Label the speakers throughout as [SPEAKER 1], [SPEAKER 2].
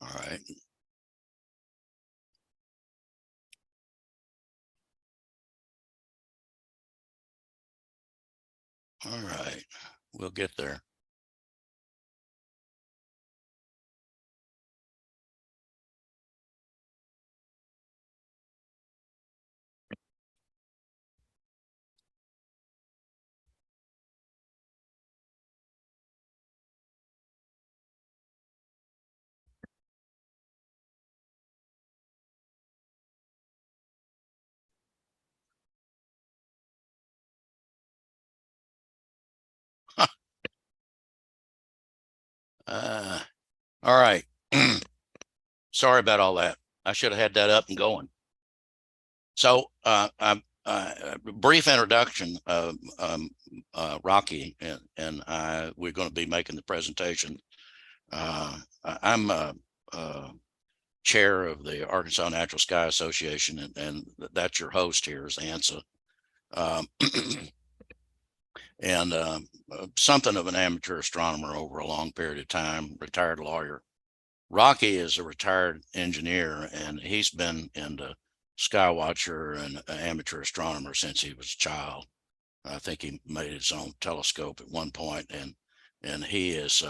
[SPEAKER 1] All right. All right. We'll get there. All right. Sorry about all that. I should have had that up and going. So, brief introduction of Rocky and I. We're going to be making the presentation. I'm chair of the Arkansas Natural Sky Association, and that's your host here is ANSA. And something of an amateur astronomer over a long period of time, retired lawyer. Rocky is a retired engineer, and he's been into Skywatcher and an amateur astronomer since he was a child. I think he made his own telescope at one point, and he is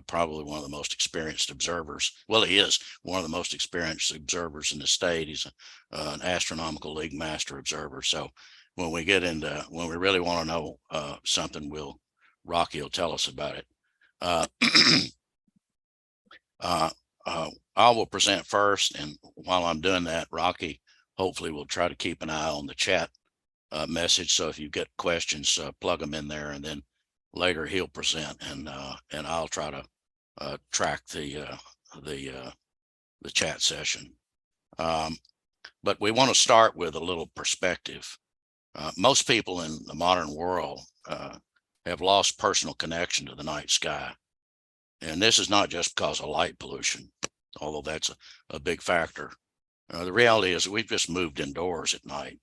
[SPEAKER 1] probably one of the most experienced observers. Well, he is one of the most experienced observers in the state. He's an Astronomical League master observer. So when we get into, when we really want to know something, Rocky will tell us about it. I will present first, and while I'm doing that, Rocky hopefully will try to keep an eye on the chat message. So if you get questions, plug them in there, and then later he'll present, and I'll try to track the chat session. But we want to start with a little perspective. Most people in the modern world have lost personal connection to the night sky. And this is not just because of light pollution, although that's a big factor. The reality is we've just moved indoors at night,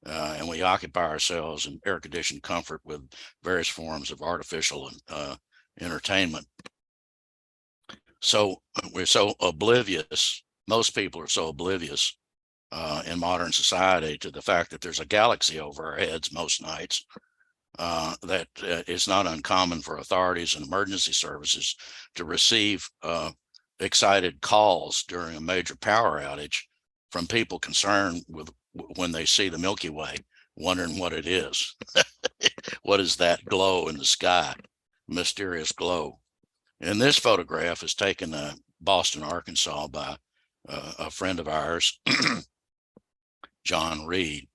[SPEAKER 1] and we occupy ourselves in air-conditioned comfort with various forms of artificial entertainment. So we're so oblivious, most people are so oblivious in modern society to the fact that there's a galaxy over our heads most nights. That it's not uncommon for authorities and emergency services to receive excited calls during a major power outage from people concerned with when they see the Milky Way, wondering what it is. What is that glow in the sky? Mysterious glow. And this photograph is taken in Boston, Arkansas by a friend of ours, John Reed.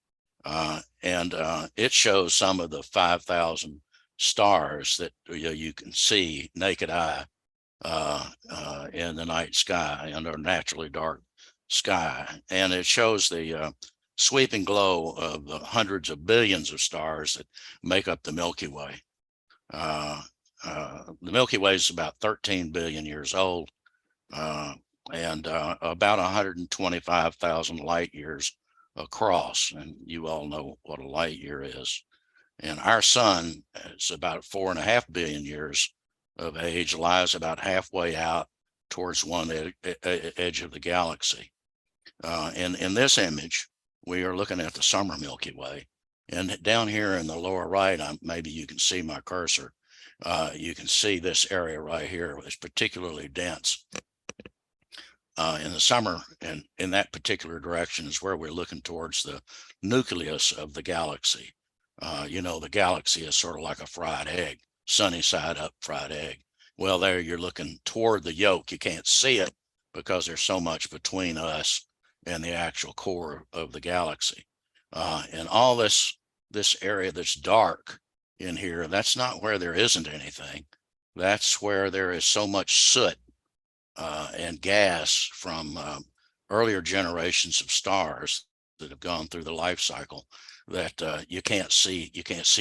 [SPEAKER 1] And it shows some of the 5,000 stars that you can see naked eye in the night sky under a naturally dark sky. And it shows the sweeping glow of the hundreds of billions of stars that make up the Milky Way. The Milky Way is about 13 billion years old, and about 125,000 light years across, and you all know what a light year is. And our sun is about 4.5 billion years of age, lies about halfway out towards one edge of the galaxy. And in this image, we are looking at the summer Milky Way. And down here in the lower right, maybe you can see my cursor. You can see this area right here is particularly dense. In the summer, and in that particular direction is where we're looking towards the nucleus of the galaxy. You know, the galaxy is sort of like a fried egg, sunny side up fried egg. Well, there you're looking toward the yolk. You can't see it because there's so much between us and the actual core of the galaxy. And all this area that's dark in here, that's not where there isn't anything. That's where there is so much soot and gas from earlier generations of stars that have gone through the life cycle that you can't see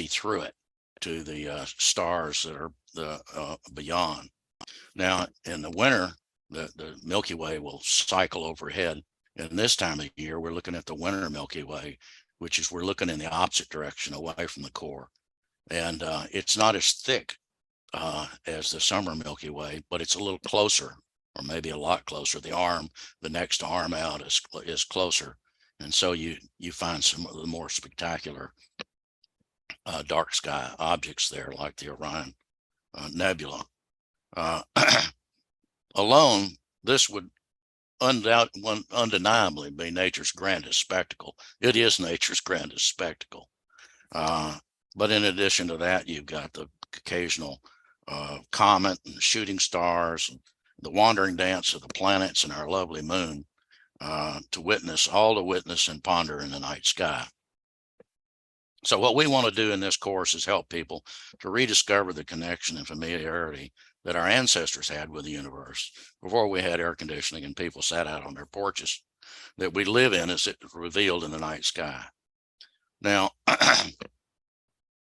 [SPEAKER 1] through it to the stars that are beyond. Now in the winter, the Milky Way will cycle overhead, and this time of year we're looking at the winter Milky Way, which is we're looking in the opposite direction away from the core, and it's not as thick as the summer Milky Way, but it's a little closer or maybe a lot closer. The next arm out is closer. And so you find some of the more spectacular dark sky objects there, like the Orion Nebula. Alone, this would undeniably be nature's grandest spectacle. It is nature's grandest spectacle. But in addition to that, you've got the occasional comet and shooting stars, and the wandering dance of the planets and our lovely moon, to witness and ponder in the night sky. So what we want to do in this course is help people to rediscover the connection and familiarity that our ancestors had with the universe before we had air conditioning and people sat out on their porches, that we live in as it revealed in the night sky. Now,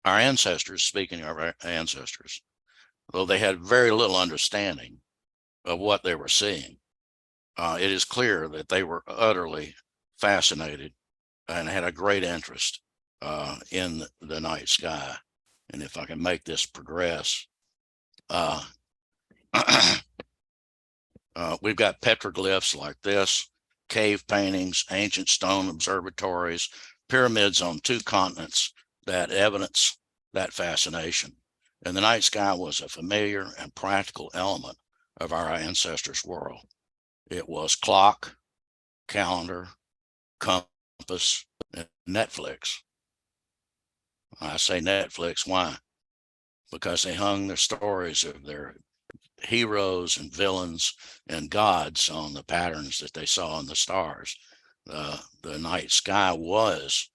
[SPEAKER 1] our ancestors, speaking of our ancestors, though they had very little understanding of what they were seeing, it is clear that they were utterly fascinated and had a great interest in the night sky. And if I can make this progress, we've got petroglyphs like this, cave paintings, ancient stone observatories, pyramids on 2 continents that evidence that fascination. And the night sky was a familiar and practical element of our ancestors' world. It was clock, calendar, compass, and Netflix. I say Netflix, why? Because they hung their stories of their heroes and villains and gods on the patterns that they saw in the stars. The night sky was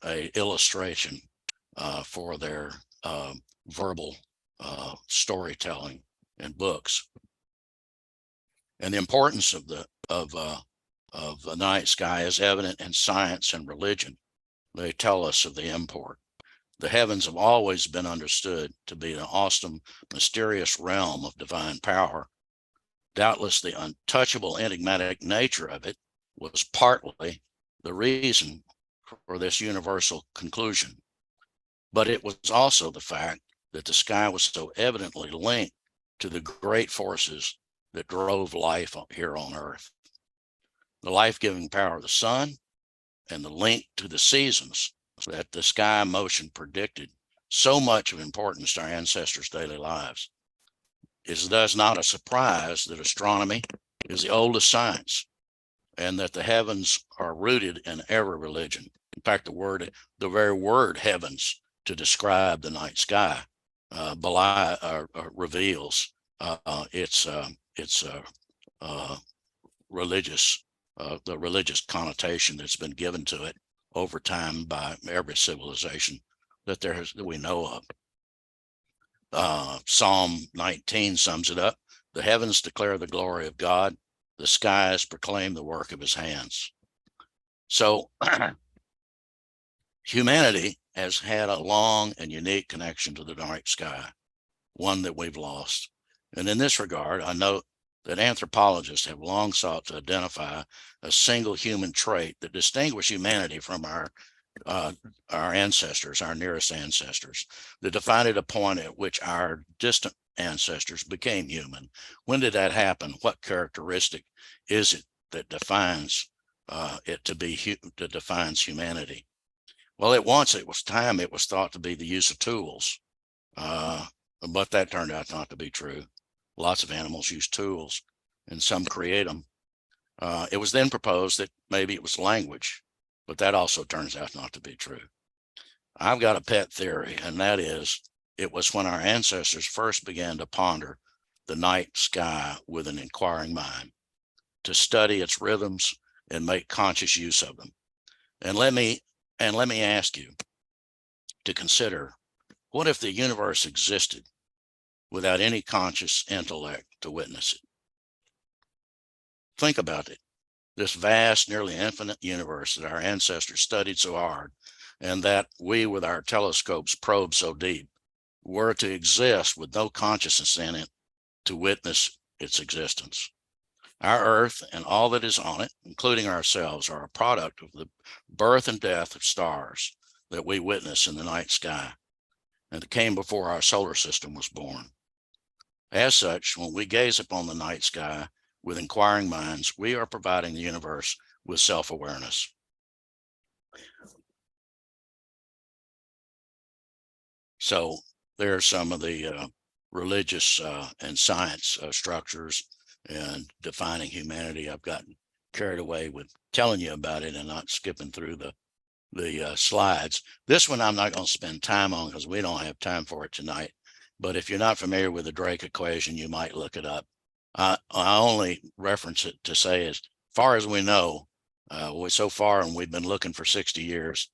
[SPEAKER 1] a illustration for their verbal storytelling and books. And the importance of the night sky is evident in science and religion. They tell us of the import. The heavens have always been understood to be an awesome, mysterious realm of divine power. Doubtless the untouchable, enigmatic nature of it was partly the reason for this universal conclusion. But it was also the fact that the sky was so evidently linked to the great forces that drove life here on Earth. The life-giving power of the sun and the link to the seasons that the sky motion predicted so much of importance to our ancestors' daily lives. It's thus not a surprise that astronomy is the oldest science and that the heavens are rooted in every religion. In fact, the very word heavens to describe the night sky reveals its religious, the religious connotation that's been given to it over time by every civilization that we know of. Psalm 19 sums it up. The heavens declare the glory of God. The skies proclaim the work of his hands. So humanity has had a long and unique connection to the night sky, one that we've lost. And in this regard, I note that anthropologists have long sought to identify a single human trait that distinguishes humanity from our ancestors, our nearest ancestors, that defined a point at which our distant ancestors became human. When did that happen? What characteristic is it that defines that defines humanity? Well, it was thought to be the use of tools, but that turned out not to be true. Lots of animals use tools, and some create them. It was then proposed that maybe it was language, but that also turns out not to be true. I've got a pet theory, and that is it was when our ancestors first began to ponder the night sky with an inquiring mind, to study its rhythms and make conscious use of them. And let me ask you to consider, what if the universe existed without any conscious intellect to witness it? Think about it. This vast, nearly infinite universe that our ancestors studied so hard and that we with our telescopes probe so deep were to exist with no consciousness in it to witness its existence. Our Earth and all that is on it, including ourselves, are a product of the birth and death of stars that we witness in the night sky and that came before our solar system was born. As such, when we gaze upon the night sky with inquiring minds, we are providing the universe with self-awareness. So there are some of the religious and science structures and defining humanity. I've gotten carried away with telling you about it and not skipping through the slides. This one I'm not going to spend time on because we don't have time for it tonight. But if you're not familiar with the Drake equation, you might look it up. I only reference it to say, as far as we know, so far, and we've been looking for 60 years,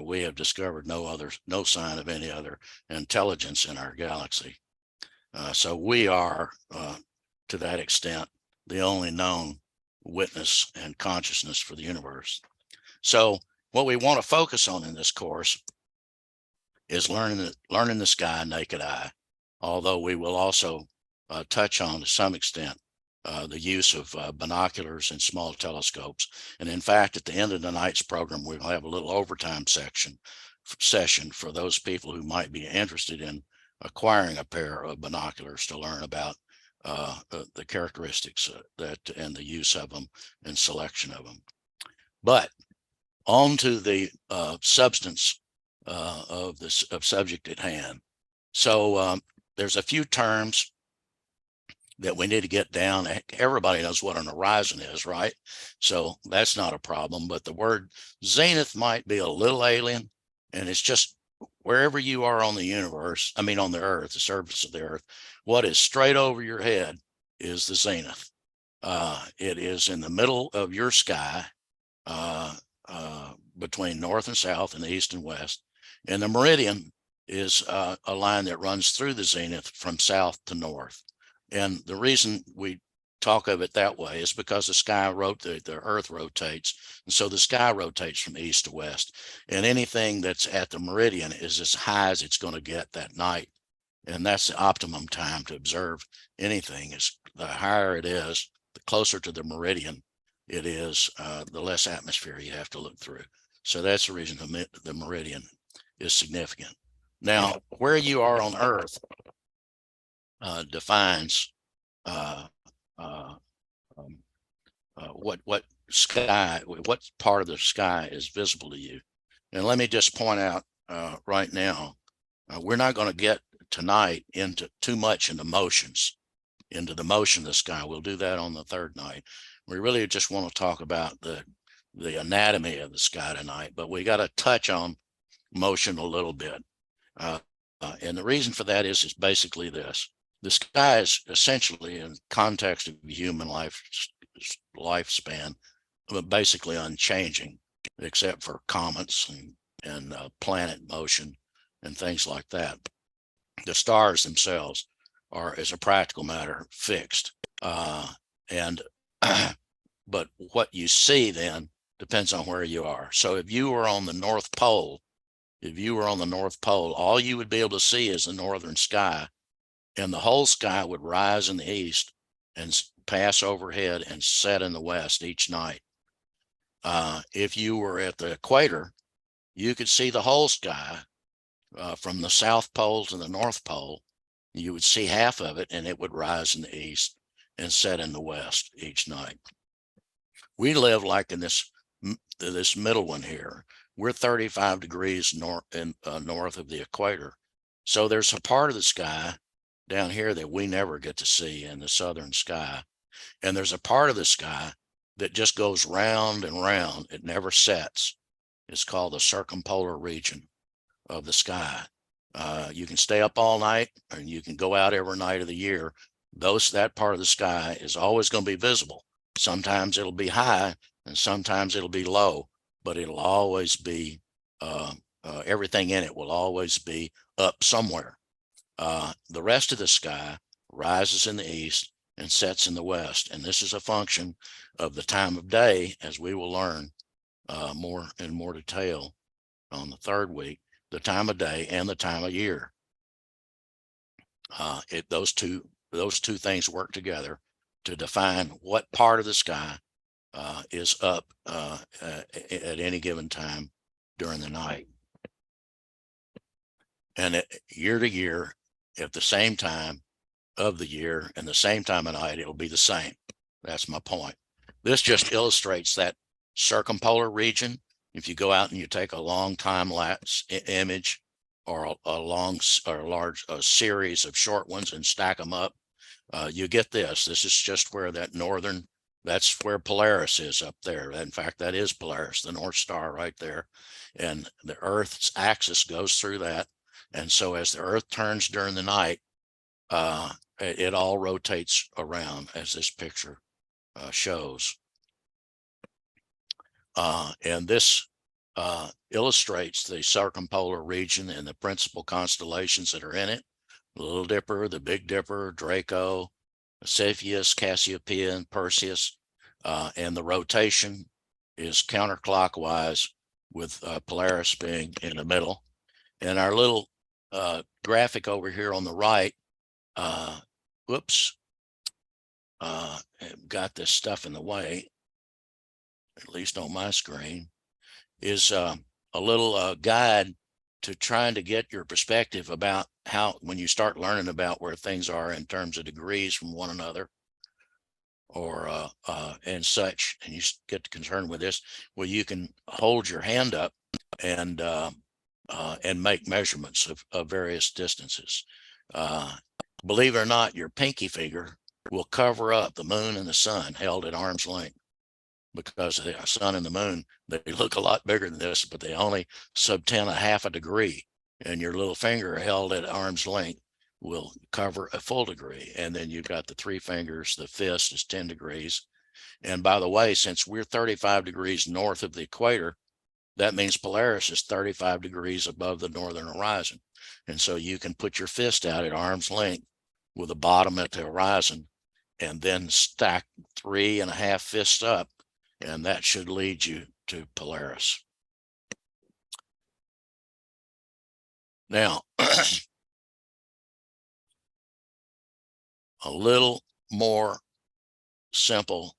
[SPEAKER 1] we have discovered no sign of any other intelligence in our galaxy. So we are, to that extent, the only known witness and consciousness for the universe. So what we want to focus on in this course is learning the sky naked eye, although we will also touch on, to some extent, the use of binoculars and small telescopes. And in fact, at the end of tonight's program, we'll have a little overtime session for those people who might be interested in acquiring a pair of binoculars to learn about the characteristics and the use of them and selection of them. But on to the substance of subject at hand. So there's a few terms that we need to get down. Everybody knows what an horizon is, right? So that's not a problem, but the word zenith might be a little alien, and it's just wherever you are on the universe, I mean on the earth, the surface of the earth, what is straight over your head is the zenith. It is in the middle of your sky, between north and south and east and west. And the meridian is a line that runs through the zenith from south to north. And the reason we talk of it that way is because the earth rotates. And so the sky rotates from east to west. And anything that's at the meridian is as high as it's going to get that night. And that's the optimum time to observe anything. Is the higher it is, the closer to the meridian it is, the less atmosphere you have to look through. So that's the reason the meridian is significant. Now, where you are on Earth defines what part of the sky is visible to you. And let me just point out right now, we're not going to get tonight into too much into the motion of the sky. We'll do that on the third night. We really just want to talk about the anatomy of the sky tonight, but we got to touch on motion a little bit. And the reason for that is basically this. The sky is essentially, in context of human lifespan, basically unchanging, except for comets and planet motion and things like that. The stars themselves are, as a practical matter, fixed. But what you see then depends on where you are. So if you were on the North Pole, all you would be able to see is the northern sky, and the whole sky would rise in the east and pass overhead and set in the west each night. If you were at the equator, you could see the whole sky from the South Pole to the North Pole. You would see half of it, and it would rise in the east and set in the west each night. We live like in this middle one here. We're 35 degrees north of the equator. So there's a part of the sky down here that we never get to see in the southern sky. And there's a part of the sky that just goes round and round. It never sets. It's called the circumpolar region of the sky. You can stay up all night, and you can go out every night of the year. That part of the sky is always going to be visible. Sometimes it'll be high and sometimes it'll be low, but it'll always be, everything in it will always be up somewhere. The rest of the sky rises in the east and sets in the west. And this is a function of the time of day, as we will learn more in more detail on the third week, the time of day and the time of year. Those two things work together to define what part of the sky is up at any given time during the night. And year to year, at the same time, of the year and the same time of night, it'll be the same. That's my point. This just illustrates that circumpolar region. If you go out and you take a long time lapse image or a large series of short ones and stack them up, you get this. This is just where that northern, that's where Polaris is up there. In fact, that is Polaris, the North Star right there. And the Earth's axis goes through that. And so as the Earth turns during the night, it all rotates around, as this picture shows. And this illustrates the circumpolar region and the principal constellations that are in it: the Little Dipper, the Big Dipper, Draco, Cepheus, Cassiopeia, and Perseus. And the rotation is counterclockwise, with Polaris being in the middle. And our little graphic over here on the right, got this stuff in the way, at least on my screen, is a little guide to trying to get your perspective about how, when you start learning about where things are in terms of degrees from one another, or and such, and you get concerned with this, well, you can hold your hand up and make measurements of various distances. Believe it or not, your pinky finger will cover up the moon and the sun held at arm's length, because the sun and the moon, they look a lot bigger than this, but they only subtend a half a degree, and your little finger held at arm's length will cover a full degree. And then you've got the three fingers, the fist is 10 degrees. And by the way, since we're 35 degrees north of the equator, that means Polaris is 35 degrees above the northern horizon. And so you can put your fist out at arm's length with the bottom at the horizon, and then stack 3.5 fists up, and that should lead you to Polaris. Now, a little more simple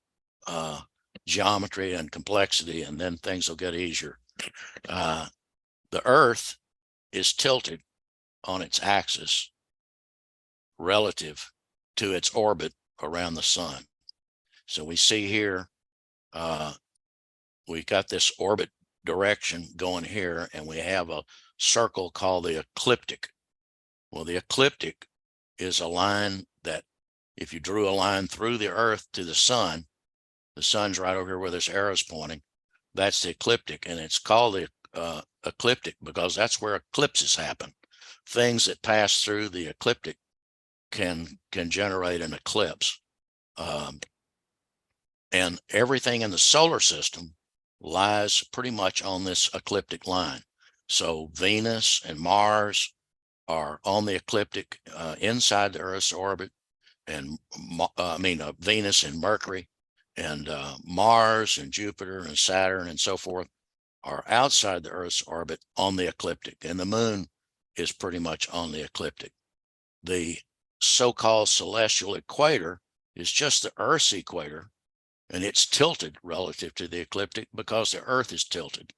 [SPEAKER 1] geometry and complexity, and then things will get easier. The Earth is tilted on its axis relative to its orbit around the sun. So we see here, we got this orbit direction going here, and we have a circle called the ecliptic. Well, the ecliptic is a line that, if you drew a line through the Earth to the sun's right over here where this arrow is pointing. That's the ecliptic, and it's called the ecliptic because that's where eclipses happen. Things that pass through the ecliptic can generate an eclipse. And everything in the solar system lies pretty much on this ecliptic line. So Venus and Mars are on the ecliptic inside the Earth's orbit, and Venus and Mercury and Mars and Jupiter and Saturn and so forth are outside the Earth's orbit on the ecliptic, and the moon is pretty much on the ecliptic. The so-called celestial equator is just the Earth's equator, and it's tilted relative to the ecliptic because the Earth is tilted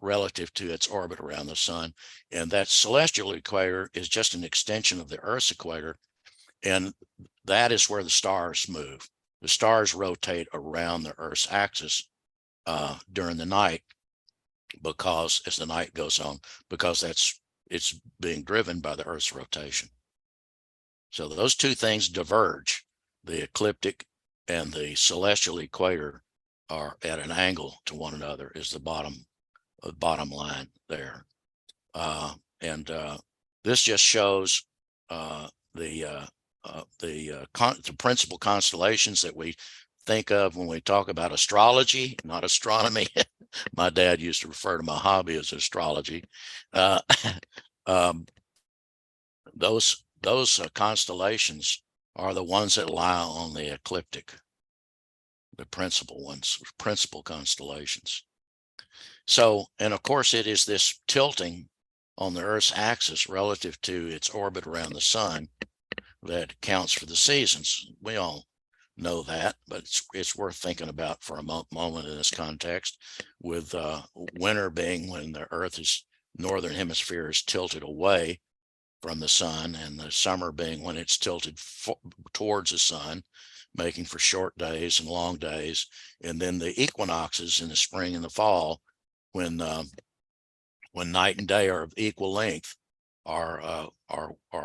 [SPEAKER 1] relative to its orbit around the sun. And that celestial equator is just an extension of the Earth's equator, and that is where the stars move. The stars rotate around the Earth's axis during the night, because as the night goes on, because it's being driven by the Earth's rotation. So those two things diverge. The ecliptic and the celestial equator are at an angle to one another, is the bottom line there. This just shows the principal constellations that we think of when we talk about astrology, not astronomy. My dad used to refer to my hobby as astrology. Those constellations are the ones that lie on the ecliptic, the principal ones, principal constellations. So, and of course, it is this tilting on the Earth's axis relative to its orbit around the sun that counts for the seasons. We all know that, but it's worth thinking about for a moment in this context, with winter being when the Earth's northern hemisphere is tilted away, from the sun, and the summer being when it's tilted towards the sun, making for short days and long days. And then the equinoxes in the spring and the fall, when night and day are of equal length, are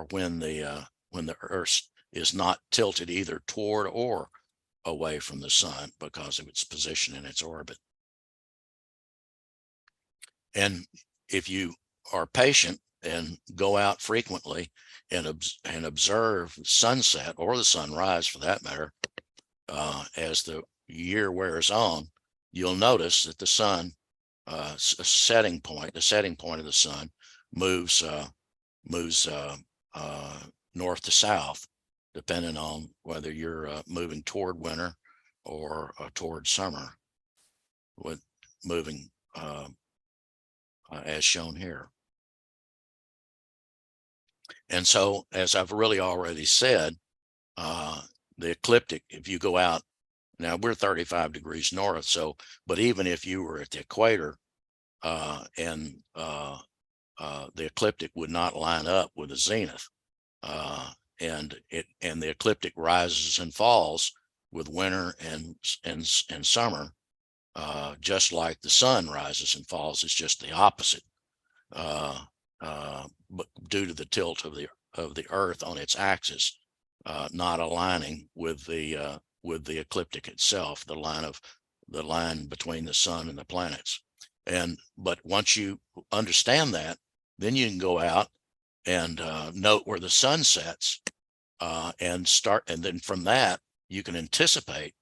[SPEAKER 1] when the Earth is not tilted either toward or away from the sun because of its position in its orbit. And if you are patient and go out frequently and observe sunset or the sunrise for that matter, as the year wears on, you'll notice that the sun, the setting point of the sun moves north to south, depending on whether you're moving toward winter or toward summer, with moving as shown here. And so, as I've really already said, the ecliptic, if you go out, now we're 35 degrees north, so, but even if you were at the equator, and the ecliptic would not line up with the zenith, and the ecliptic rises and falls with winter and summer, just like the sun rises and falls. It's just the opposite, but due to the tilt of the Earth on its axis, not aligning with the ecliptic itself, the line between the sun and the planets. But once you understand that, then you can go out and note where the sun sets, and then from that you can anticipate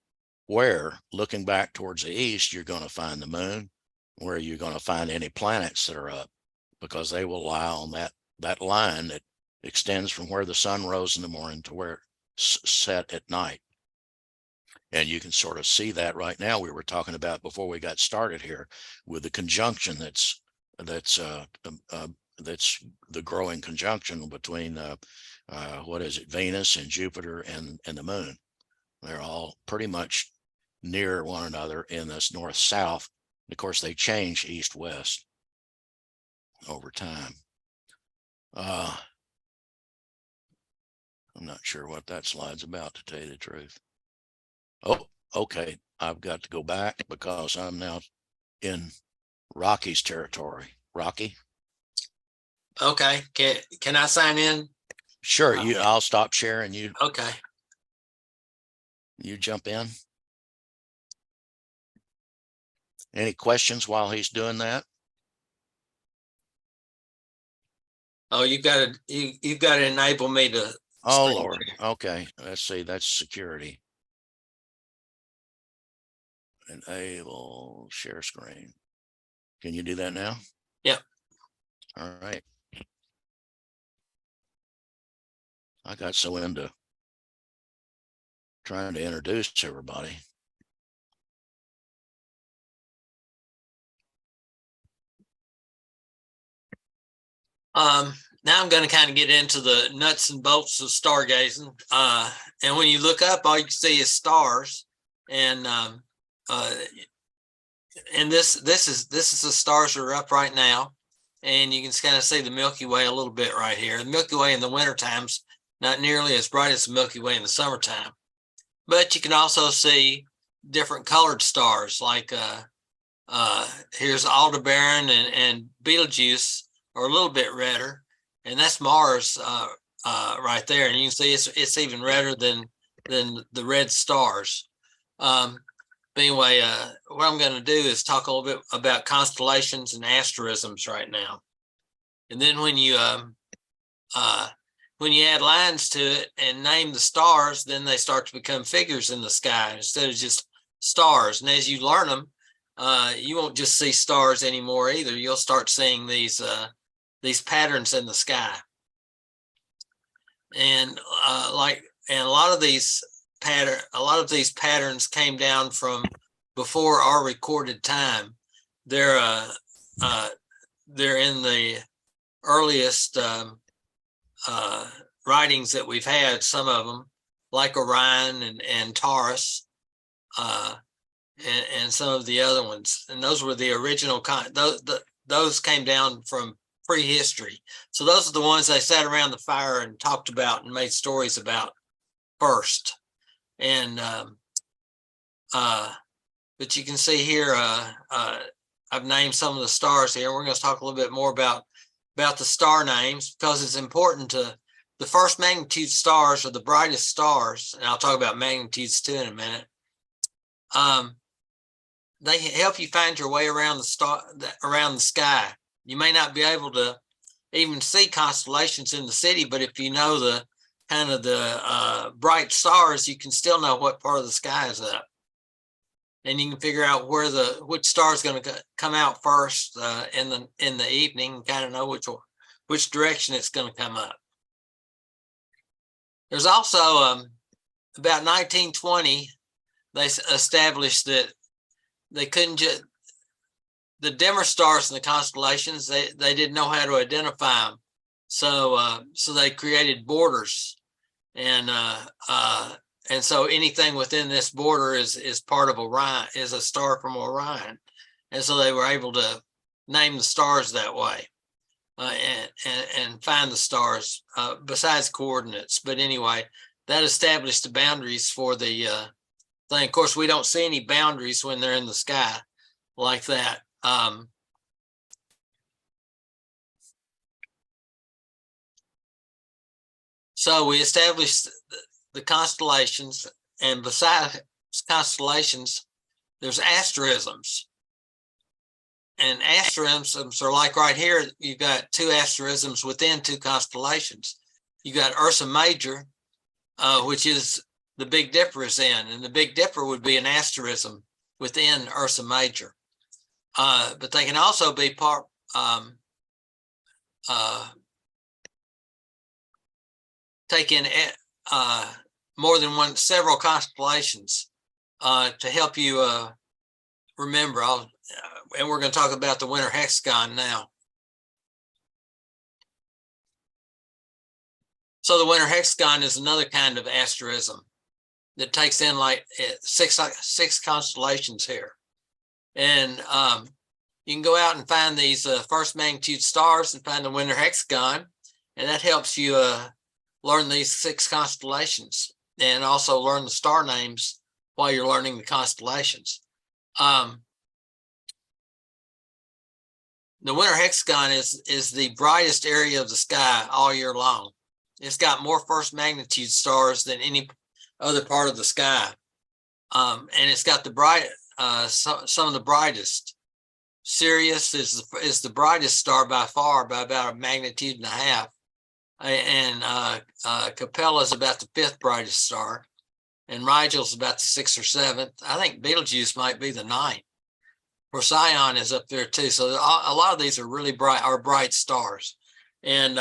[SPEAKER 1] where, looking back towards the east, you're going to find the moon, where you're going to find any planets that are up, because they will lie on that line that extends from where the sun rose in the morning to where it's set at night. And you can sort of see that right now. We were talking about before we got started here with the conjunction that's the growing conjunction between what is it, Venus and Jupiter and the moon. They're all pretty much near one another in this north-south. Of course, they change east-west over time. I'm not sure what that slide's about, to tell you the truth. Oh, okay. I've got to go back because I'm now in Rocky's territory. Rocky?
[SPEAKER 2] Okay. Can I sign in?
[SPEAKER 1] Sure. I'll stop sharing. You.
[SPEAKER 2] Okay.
[SPEAKER 1] You jump in. Any questions while he's doing that?
[SPEAKER 2] Oh, you've got to enable me to.
[SPEAKER 1] Oh Lord. Okay. Let's see. That's security. Enable share screen. Can you do that now?
[SPEAKER 2] Yep.
[SPEAKER 1] All right. I got so into trying to introduce everybody.
[SPEAKER 2] Now I'm going to kind of get into the nuts and bolts of stargazing. And when you look up, all you can see is stars. And this is the stars that are up right now. And you can kind of see the Milky Way a little bit right here. The Milky Way in the winter time's not nearly as bright as the Milky Way in the summertime. But you can also see different colored stars, like here's Aldebaran and Betelgeuse are a little bit redder, and that's Mars right there. And you can see it's even redder than the red stars. But anyway, what I'm going to do is talk a little bit about constellations and asterisms right now. And then when you add lines to it and name the stars, then they start to become figures in the sky instead of just stars. And as you learn them, you won't just see stars anymore either. You'll start seeing these patterns in the sky. And a lot of these patterns came down from before our recorded time. They're in the earliest writings that we've had, some of them, like Orion and Taurus, and some of the other ones. And those were the original those came down from prehistory. So those are the ones they sat around the fire and talked about and made stories about first. And but you can see here, I've named some of the stars here. We're going to talk a little bit more about the star names, because it's important to, the first magnitude stars are the brightest stars, and I'll talk about magnitudes too in a minute. They help you find your way around the sky. You may not be able to even see constellations in the city, but if you know the kind of the bright stars, you can still know what part of the sky is up, and you can figure out where which star is going to come out first in the evening, and kind of know which direction it's going to come up. There's also about 1920, they established that they couldn't just, the dimmer stars in the constellations, they didn't know how to identify them, so they created borders, and so anything within this border is part of Orion, is a star from Orion, and so they were able to name the stars that way, and find the stars besides coordinates. But anyway, that established the boundaries for the thing. Of course, we don't see any boundaries when they're in the sky like that. So we established the constellations, and besides constellations, there's asterisms. And asterisms are like right here, you've got two asterisms within two constellations. You got Ursa Major, which is the Big Dipper is in, and the Big Dipper would be an asterism within Ursa Major. But they can also be part, take in more than several constellations to help you remember. And we're going to talk about the winter hexagon now. So the winter hexagon is another kind of asterism that takes in like six constellations here. And you can go out and find these first magnitude stars and find the winter hexagon, and that helps you learn these 6 constellations, and also learn the star names while you're learning the constellations. The winter hexagon is the brightest area of the sky all year long. It's got more first magnitude stars than any other part of the sky, and it's got the some of the brightest. Sirius is the brightest star by far, by about a magnitude and a half, and Capella is about the 5th brightest star, and Rigel is about the 6th or 7th. I think Betelgeuse might be the 9th. Procyon is up there too. So a lot of these are really bright stars, and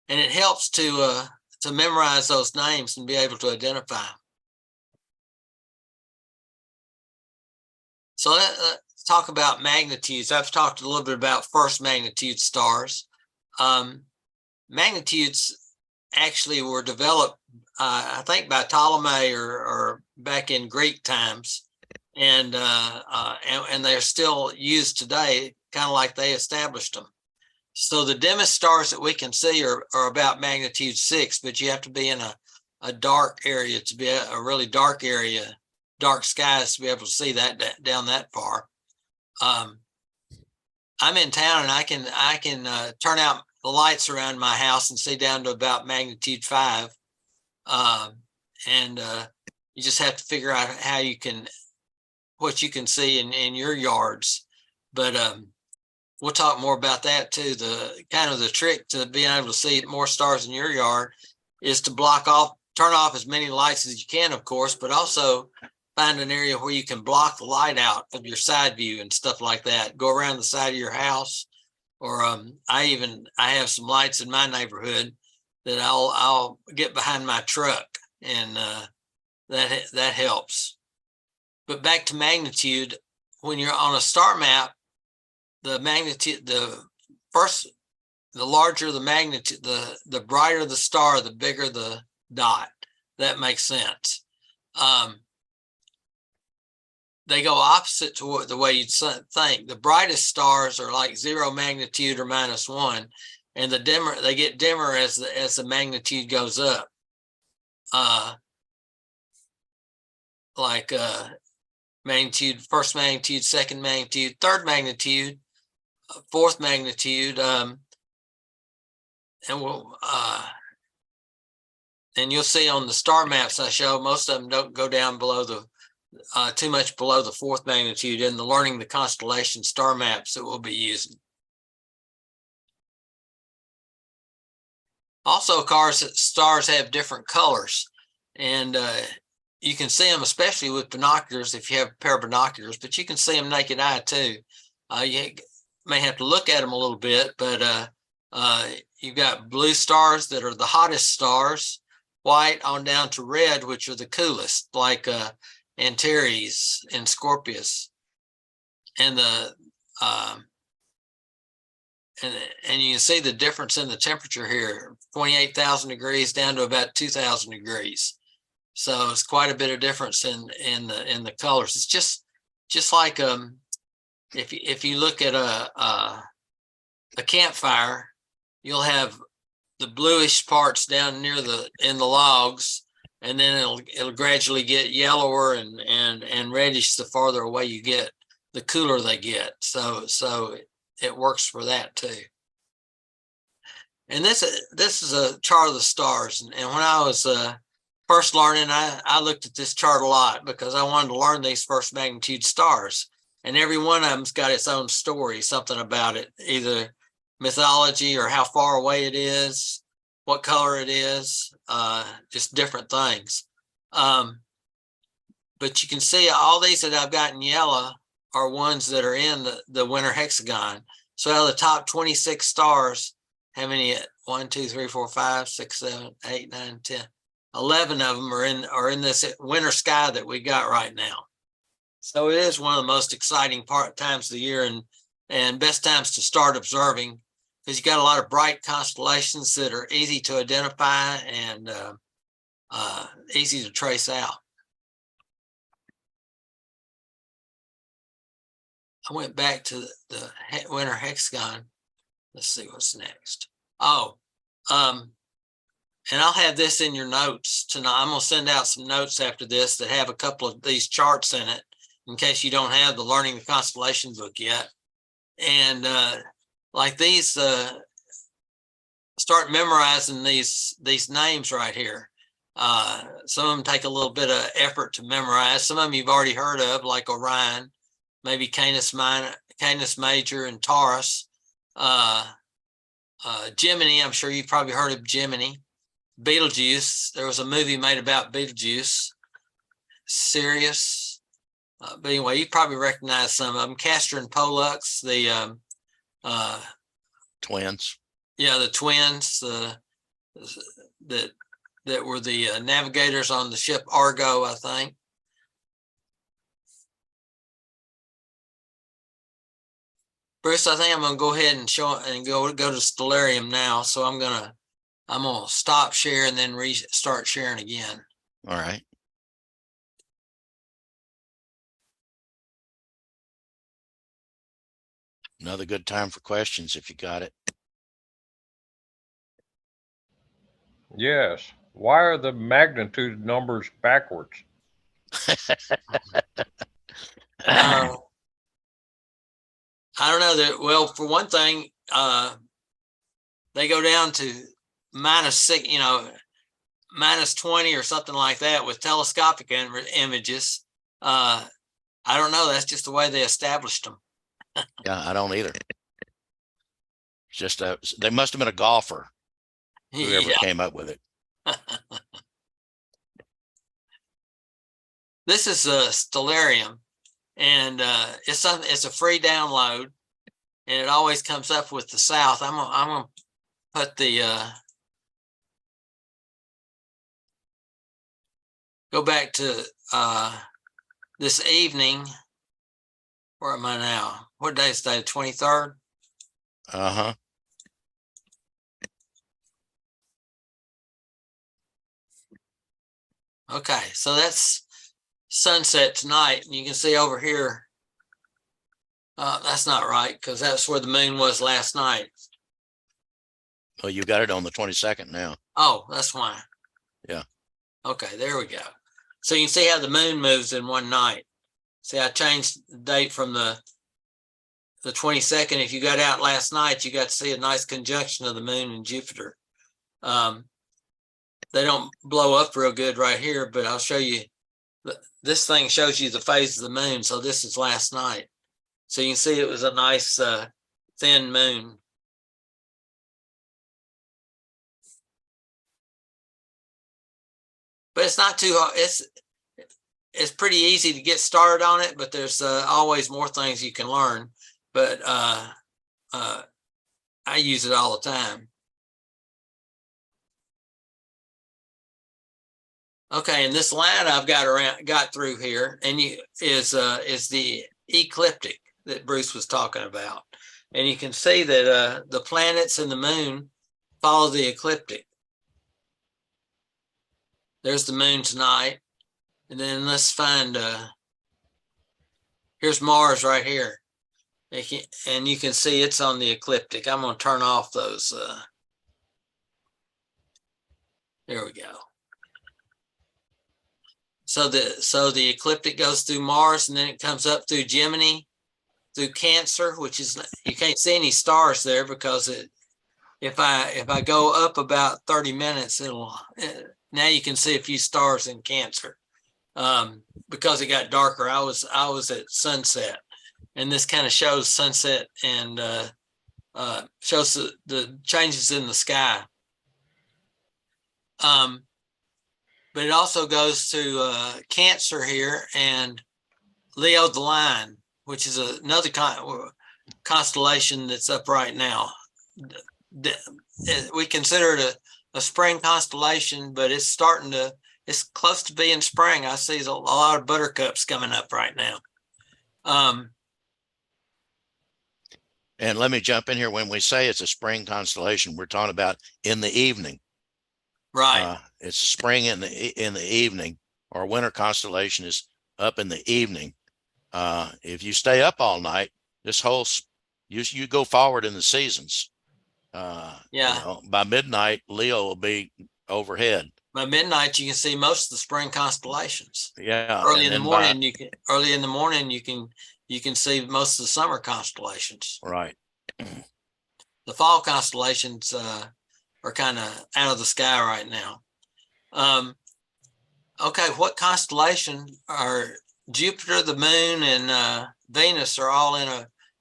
[SPEAKER 2] it helps to memorize those names and be able to identify them. So let's talk about magnitudes. I've talked a little bit about first magnitude stars. Magnitudes actually were developed, I think, by Ptolemy or back in Greek times, and they're still used today, kind of like they established them. So the dimmest stars that we can see are about magnitude 6, but you have to be in a dark area, to be a really dark area, dark skies, to be able to see that down that far. I'm in town, and I can turn out the lights around my house and see down to about magnitude 5, and you just have to figure out what you can see in your yards. But we'll talk more about that too. The kind of the trick to being able to see more stars in your yard is to turn off as many lights as you can, of course, but also find an area where you can block the light out of your side view and stuff like that. Go around the side of your house, or I have some lights in my neighborhood that I'll get behind my truck, and that helps. But back to magnitude, when you're on a star map, the magnitude, the larger the magnitude, the brighter the star, the bigger the dot. That makes sense. they go opposite to what the way you'd think. The brightest stars are like 0 magnitude or -1, and the dimmer they get dimmer as the magnitude goes up. Like magnitude, first magnitude, second magnitude, third magnitude, fourth magnitude, and we'll and you'll see on the star maps I show, most of them don't go down below the too much below the fourth magnitude in the learning the constellation star maps that we'll be using. Also, stars have different colors, and you can see them, especially with binoculars if you have a pair of binoculars, but you can see them naked eye too. You may have to look at them a little bit, but you've got blue stars that are the hottest stars, white on down to red, which are the coolest, like Antares and Scorpius, and and you can see the difference in the temperature here, 28,000 degrees down to about 2,000 degrees. So it's quite a bit of difference in the colors. It's just like if you look at a campfire, you'll have the bluish parts down near in the logs, and then it'll gradually get yellower and reddish the farther away you get, the cooler they get. So it works for that too. And this is a chart of the stars. And when I was first learning, I looked at this chart a lot because I wanted to learn these first magnitude stars. And every one of them's got its own story, something about it, either mythology or how far away it is, what color it is, just different things. But you can see all these that I've got in yellow are ones that are in the winter hexagon. So out of the top 26 stars, how many? 1, 2, 3, 4, 5, 6, 7, 8, 9, 10, 11 of them are in this winter sky that we got right now. So it is one of the most exciting times of the year and best times to start observing, because you got a lot of bright constellations that are easy to identify and easy to trace out. I went back to the winter hexagon. Let's see what's next. Oh, and I'll have this in your notes tonight. I'm going to send out some notes after this that have a couple of these charts in it in case you don't have the Learning the Constellation book yet. And like these, start memorizing these names right here. Some of them take a little bit of effort to memorize. Some of them you've already heard of, like Orion, maybe Canis Major and Taurus. Gemini, I'm sure you've probably heard of Gemini. Betelgeuse, there was a movie made about Betelgeuse. Sirius, but anyway, you probably recognize some of them. Castor and Pollux, the
[SPEAKER 1] twins.
[SPEAKER 2] Yeah, the twins that were the navigators on the ship Argo, I think. Bruce, I think I'm going to go ahead and go to Stellarium now. So I'm gonna stop share and then start sharing again.
[SPEAKER 1] All right. Another good time for questions if you got it.
[SPEAKER 3] Yes. Why are the magnitude numbers backwards?
[SPEAKER 2] I don't know. Well, for one thing, they go down to -6, -20 or something like that with telescopic images. I don't know. That's just the way they established them.
[SPEAKER 1] Yeah, I don't either. Just they must have been a golfer, whoever came up with it.
[SPEAKER 2] This is a Stellarium, and it's a free download, and it always comes up with the south. I'm gonna put the go back to this evening. Where am I now? What day is today? 23rd?
[SPEAKER 1] Uh-huh.
[SPEAKER 2] Okay, so that's sunset tonight. And you can see over here, that's not right because that's where the moon was last night.
[SPEAKER 1] Oh, you got it on the 22nd now.
[SPEAKER 2] Oh, that's why.
[SPEAKER 1] Yeah.
[SPEAKER 2] Okay, there we go. So you can see how the moon moves in one night. See, I changed the date from the 22nd. If you got out last night, you got to see a nice conjunction of the moon and Jupiter. They don't blow up real good right here, but I'll show you. This thing shows you the phase of the moon. So this is last night. So you can see it was a nice thin moon. But it's not too hard. It's pretty easy to get started on it, but there's always more things you can learn. But I use it all the time. Okay, and this line I've got through here, and is the ecliptic that Bruce was talking about, and you can see that the planets and the moon follow the ecliptic. There's the moon tonight, and then let's find. Here's Mars right here, and you can see it's on the ecliptic. I'm going to turn off those. There we go. So the ecliptic goes through Mars, and then it comes up through Gemini, through Cancer, which is, you can't see any stars there because if I go up about 30 minutes, now you can see a few stars in Cancer. Because it got darker. I was at sunset, and this kind of shows sunset and shows the changes in the sky. But it also goes to Cancer here and Leo the Lion, which is another constellation that's up right now. We consider it a spring constellation, but it's close to being spring. I see a lot of buttercups coming up right now.
[SPEAKER 1] And let me jump in here. When we say it's a spring constellation, we're talking about in the evening.
[SPEAKER 2] Right.
[SPEAKER 1] It's spring in the evening, or winter constellation is up in the evening. If you stay up all night, you go forward in the seasons. By midnight, Leo will be overhead.
[SPEAKER 2] By midnight, you can see most of the spring constellations.
[SPEAKER 1] Yeah.
[SPEAKER 2] Early in the morning, you can see most of the summer constellations.
[SPEAKER 1] Right.
[SPEAKER 2] The fall constellations are kind of out of the sky right now. Okay, what constellation are Jupiter, the moon, and Venus are all in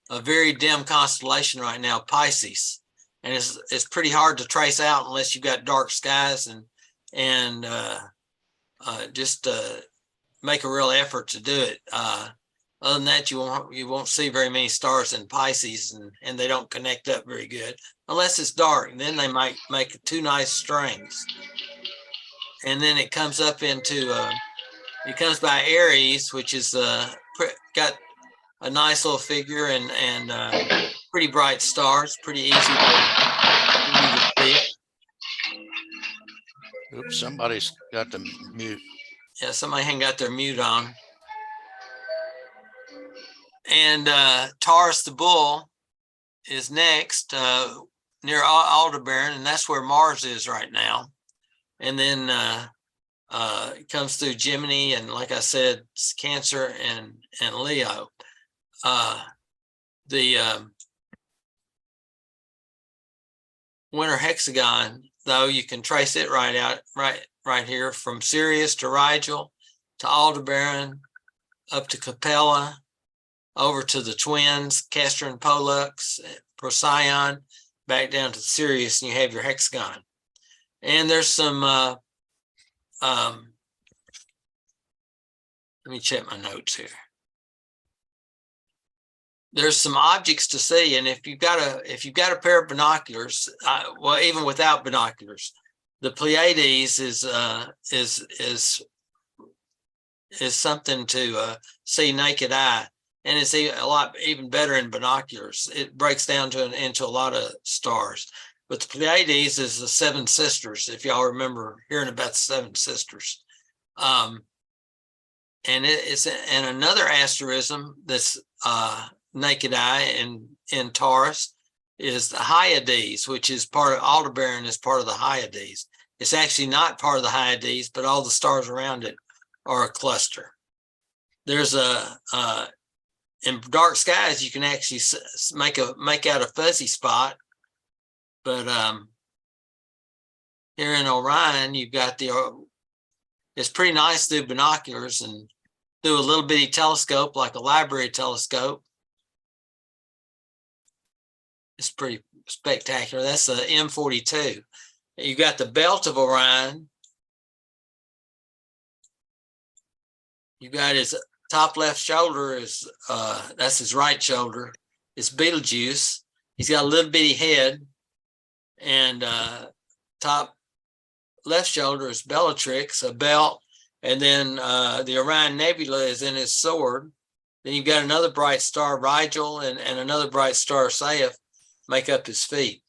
[SPEAKER 2] a very dim constellation right now, Pisces, and it's pretty hard to trace out unless you've got dark skies and just make a real effort to do it. Other than that, you won't see very many stars in Pisces, and they don't connect up very good unless it's dark. And then they might make two nice strings. And then it comes up into it comes by Aries, which is got a nice little figure and pretty bright stars, pretty easy to see.
[SPEAKER 1] Oops, somebody's got the mute.
[SPEAKER 2] Yeah, somebody ain't got their mute on. And Taurus the bull is next near Aldebaran, and that's where Mars is right now. And then it comes through Gemini, and like I said, it's Cancer and Leo. The winter hexagon, though, you can trace it right here from Sirius to Rigel to Aldebaran up to Capella, over to the twins, Castor and Pollux, Procyon, back down to Sirius, and you have your hexagon. And there's some, let me check my notes here. There's some objects to see, and if you've got a pair of binoculars, well, even without binoculars, the Pleiades is something to see naked eye. And it's a lot even better in binoculars. It breaks down into a lot of stars. But the Pleiades is the Seven Sisters, if y'all remember hearing about the Seven Sisters. And and it's and another asterism that's naked eye in Taurus is the Hyades, which is part of Aldebaran, is part of the Hyades. It's actually not part of the Hyades, but all the stars around it are a cluster. There's in dark skies you can actually make out a fuzzy spot, but here in Orion you've got it's pretty nice through binoculars and through a little bitty telescope like a library telescope. It's pretty spectacular. That's the M42. You got the belt of Orion. You got his top left shoulder is that's his right shoulder. It's Betelgeuse. He's got a little bitty head, and top left shoulder is Bellatrix, a belt, and then the Orion Nebula is in his sword. Then you've got another bright star, Rigel, and another bright star, Saiph, make up his feet.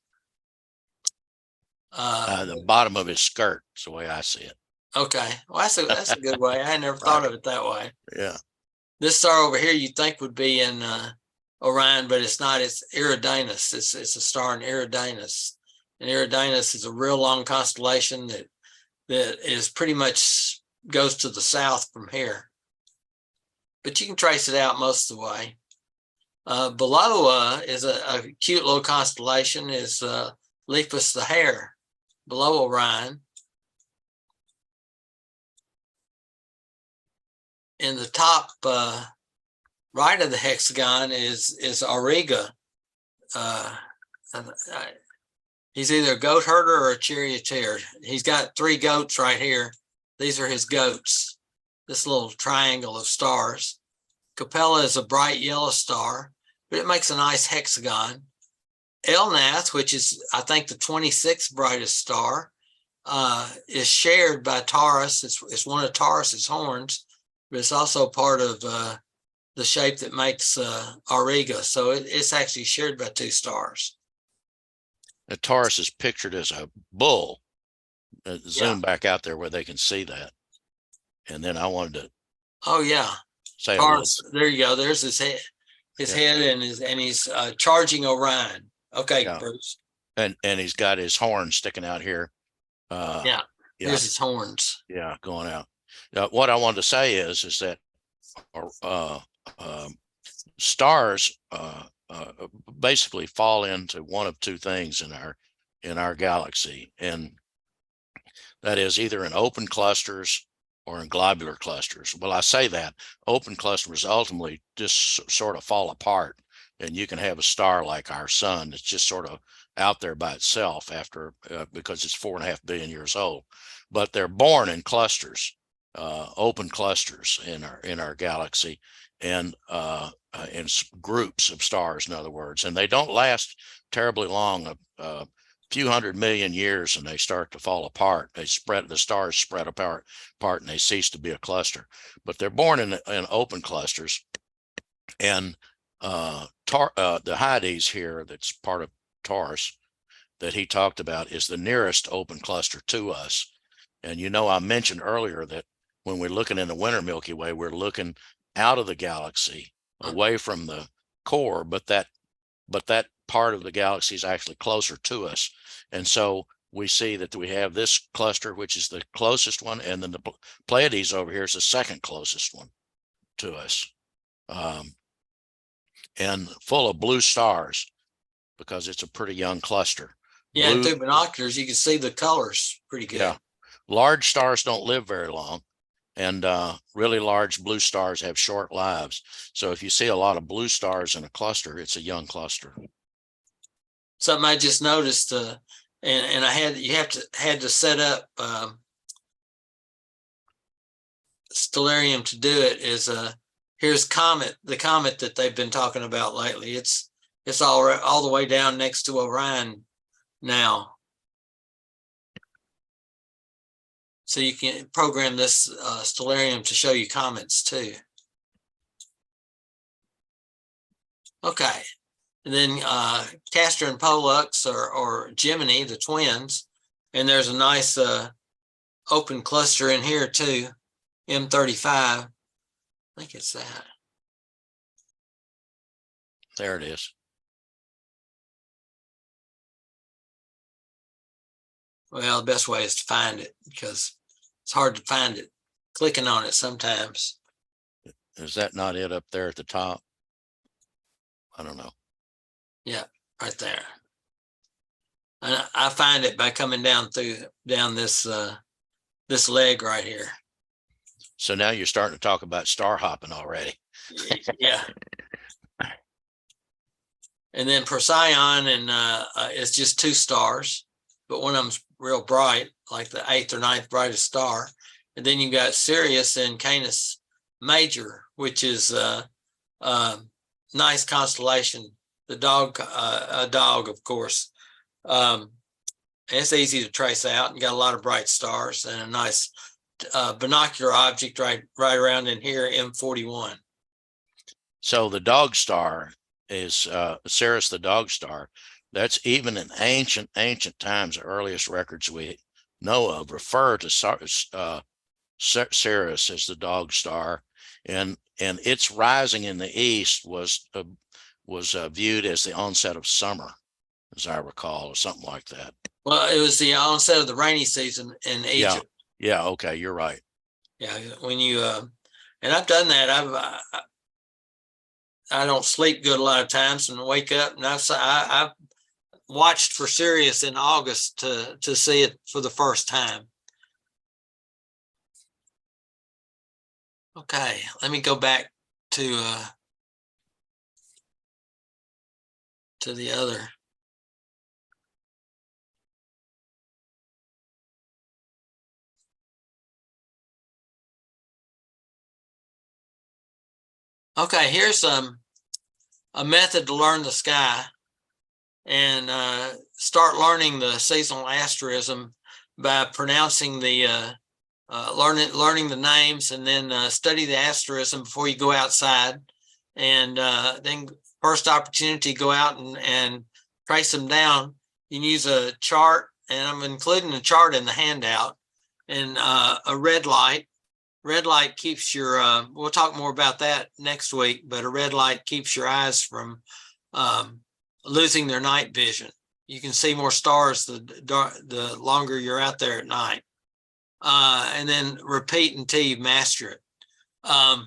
[SPEAKER 1] The bottom of his skirt is the way I see it.
[SPEAKER 2] Okay, well that's a good way. I had never thought of it that way.
[SPEAKER 1] Yeah.
[SPEAKER 2] This star over here you'd think would be in Orion, but it's not. It's Eridanus. It's a star in Eridanus, and Eridanus is a real long constellation that is pretty much goes to the south from here, but you can trace it out most of the way. Below is a cute little constellation is Lepus the Hare, below Orion. In the top right of the hexagon is Auriga. He's either a goat herder or a charioteer. He's got 3 goats right here. These are his goats, this little triangle of stars. Capella is a bright yellow star, but it makes a nice hexagon. Elnath, which is, I think, the 26th brightest star, is shared by Taurus. It's one of Taurus's horns, but it's also part of the shape that makes Auriga. So it's actually shared by 2 stars.
[SPEAKER 1] The Taurus is pictured as a bull. Zoom back out there where they can see that. And then I wanted to.
[SPEAKER 2] Oh yeah,
[SPEAKER 1] say
[SPEAKER 2] Taurus. There you go. There's his head. His head and he's charging Orion. Okay, yeah. Bruce.
[SPEAKER 1] And he's got his horn sticking out here.
[SPEAKER 2] Yeah. There's his horns.
[SPEAKER 1] Yeah, going out. What I wanted to say is that stars basically fall into one of 2 things in our galaxy, and that is either in open clusters or in globular clusters. Well, I say that open clusters ultimately just sort of fall apart, and you can have a star like our sun that's just sort of out there by itself after because it's 4.5 billion years old. But they're born in clusters, open clusters in our galaxy, and in groups of stars, in other words, and they don't last terribly long. A few 100 million years, and they start to fall apart. The stars spread apart, and they cease to be a cluster. But they're born in open clusters, and the Hyades here, that's part of Taurus, that he talked about, is the nearest open cluster to us. And I mentioned earlier that when we're looking in the winter Milky Way, we're looking out of the galaxy, away from the core, but that part of the galaxy is actually closer to us. And so we see that we have this cluster, which is the closest one, and then the Pleiades over here is the second closest one to us, and full of blue stars because it's a pretty young cluster.
[SPEAKER 2] Yeah, and through binoculars you can see the colors pretty good.
[SPEAKER 1] Yeah, large stars don't live very long, and really large blue stars have short lives. So if you see a lot of blue stars in a cluster, it's a young cluster.
[SPEAKER 2] Something I just noticed, and I had to set up Stellarium to do it. Is here's the comet that they've been talking about lately. It's all the way down next to Orion now. So you can program this Stellarium to show you comets too. Okay. And then Castor and Pollux or Gemini, the twins. And there's a nice open cluster in here too, M35. think it's that.
[SPEAKER 1] There it is.
[SPEAKER 2] Well, the best way is to find it because it's hard to find it clicking on it sometimes.
[SPEAKER 1] Is that not it up there at the top? I don't know.
[SPEAKER 2] Yeah, right there. And I find it by coming down this this leg right here.
[SPEAKER 1] So now you're starting to talk about star hopping already.
[SPEAKER 2] Yeah. And then Procyon and it's just 2 stars, but one of them's real bright, like the 8th or 9th brightest star. And then you got Sirius and Canis Major, which is nice constellation. The dog, a dog, of course. It's easy to trace out and got a lot of bright stars and a nice binocular object right around in here, M41.
[SPEAKER 1] So the dog star is Ceres, the dog star. That's even in ancient times, the earliest records we know of refer to Ceres as the dog star, and its rising in the east was viewed as the onset of summer, as I recall, or something like that.
[SPEAKER 2] Well, it was the onset of the rainy season in Egypt.
[SPEAKER 1] Yeah. Okay, you're right.
[SPEAKER 2] Yeah, when you and I've done that. I don't sleep good a lot of times and wake up, and I've watched for Sirius in August to see it for the first time. Okay, let me go back to the other. Okay, here's a method to learn the sky and start learning the seasonal asterism by pronouncing the learning the names, and then study the asterism before you go outside, and then first opportunity go out and trace them down. You can use a chart, and I'm including a chart in the handout, and a red light. Red light keeps your, we'll talk more about that next week, but a red light keeps your eyes from losing their night vision. You can see more stars the longer you're out there at night. And then repeat until you master it. And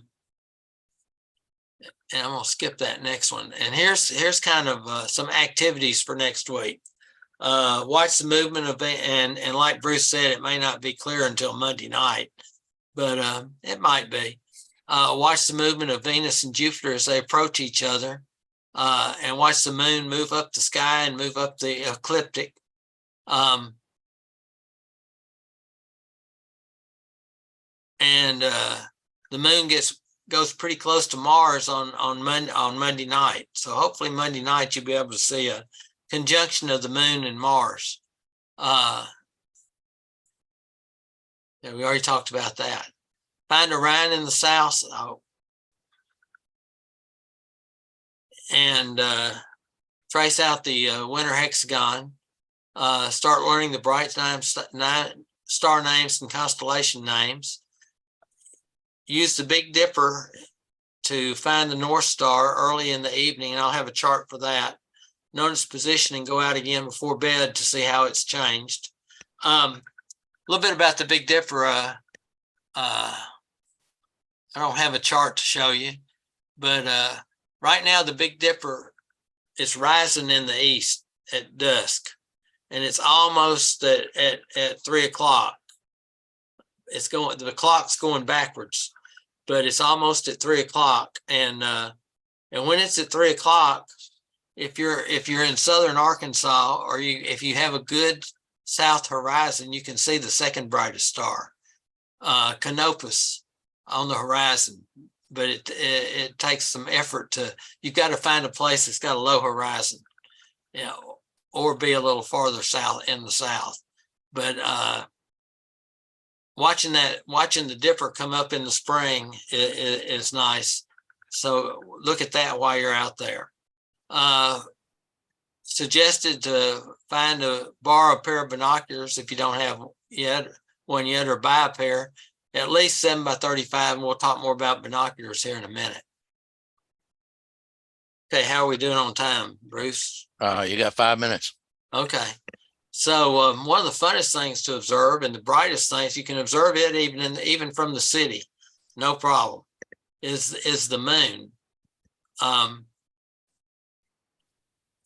[SPEAKER 2] I'm gonna skip that next one. And here's kind of some activities for next week. Watch the movement of, and like Bruce said, it may not be clear until Monday night, but it might be. Watch the movement of Venus and Jupiter as they approach each other, and watch the moon move up the sky and move up the ecliptic. And the moon goes pretty close to Mars on Monday night. So hopefully Monday night you'll be able to see a conjunction of the moon and Mars. Yeah, we already talked about that. Find Orion in the south, and trace out the winter hexagon. Start learning the bright star names and constellation names. Use the Big Dipper to find the North Star early in the evening, and I'll have a chart for that. Notice position and go out again before bed to see how it's changed. A little bit about the Big Dipper. I don't have a chart to show you, but right now the Big Dipper is rising in the east at dusk, and it's almost at 3 o'clock. It's going, the clock's going backwards, but it's almost at 3 o'clock. And when it's at 3 o'clock, if you're in southern Arkansas, or if you have a good south horizon, you can see the second brightest star, Canopus, on the horizon. But it takes some effort you've got to find a place that's got a low horizon, or be a little farther south in the south. But watching the Dipper come up in the spring is nice. So look at that while you're out there. Suggested to borrow a pair of binoculars if you don't have one yet, or buy a pair, at least 7 by 35, and we'll talk more about binoculars here in a minute. Okay, how are we doing on time, Bruce?
[SPEAKER 1] You got 5 minutes.
[SPEAKER 2] Okay. So one of the funnest things to observe, and the brightest things, you can observe it even from the city, no problem, is the moon.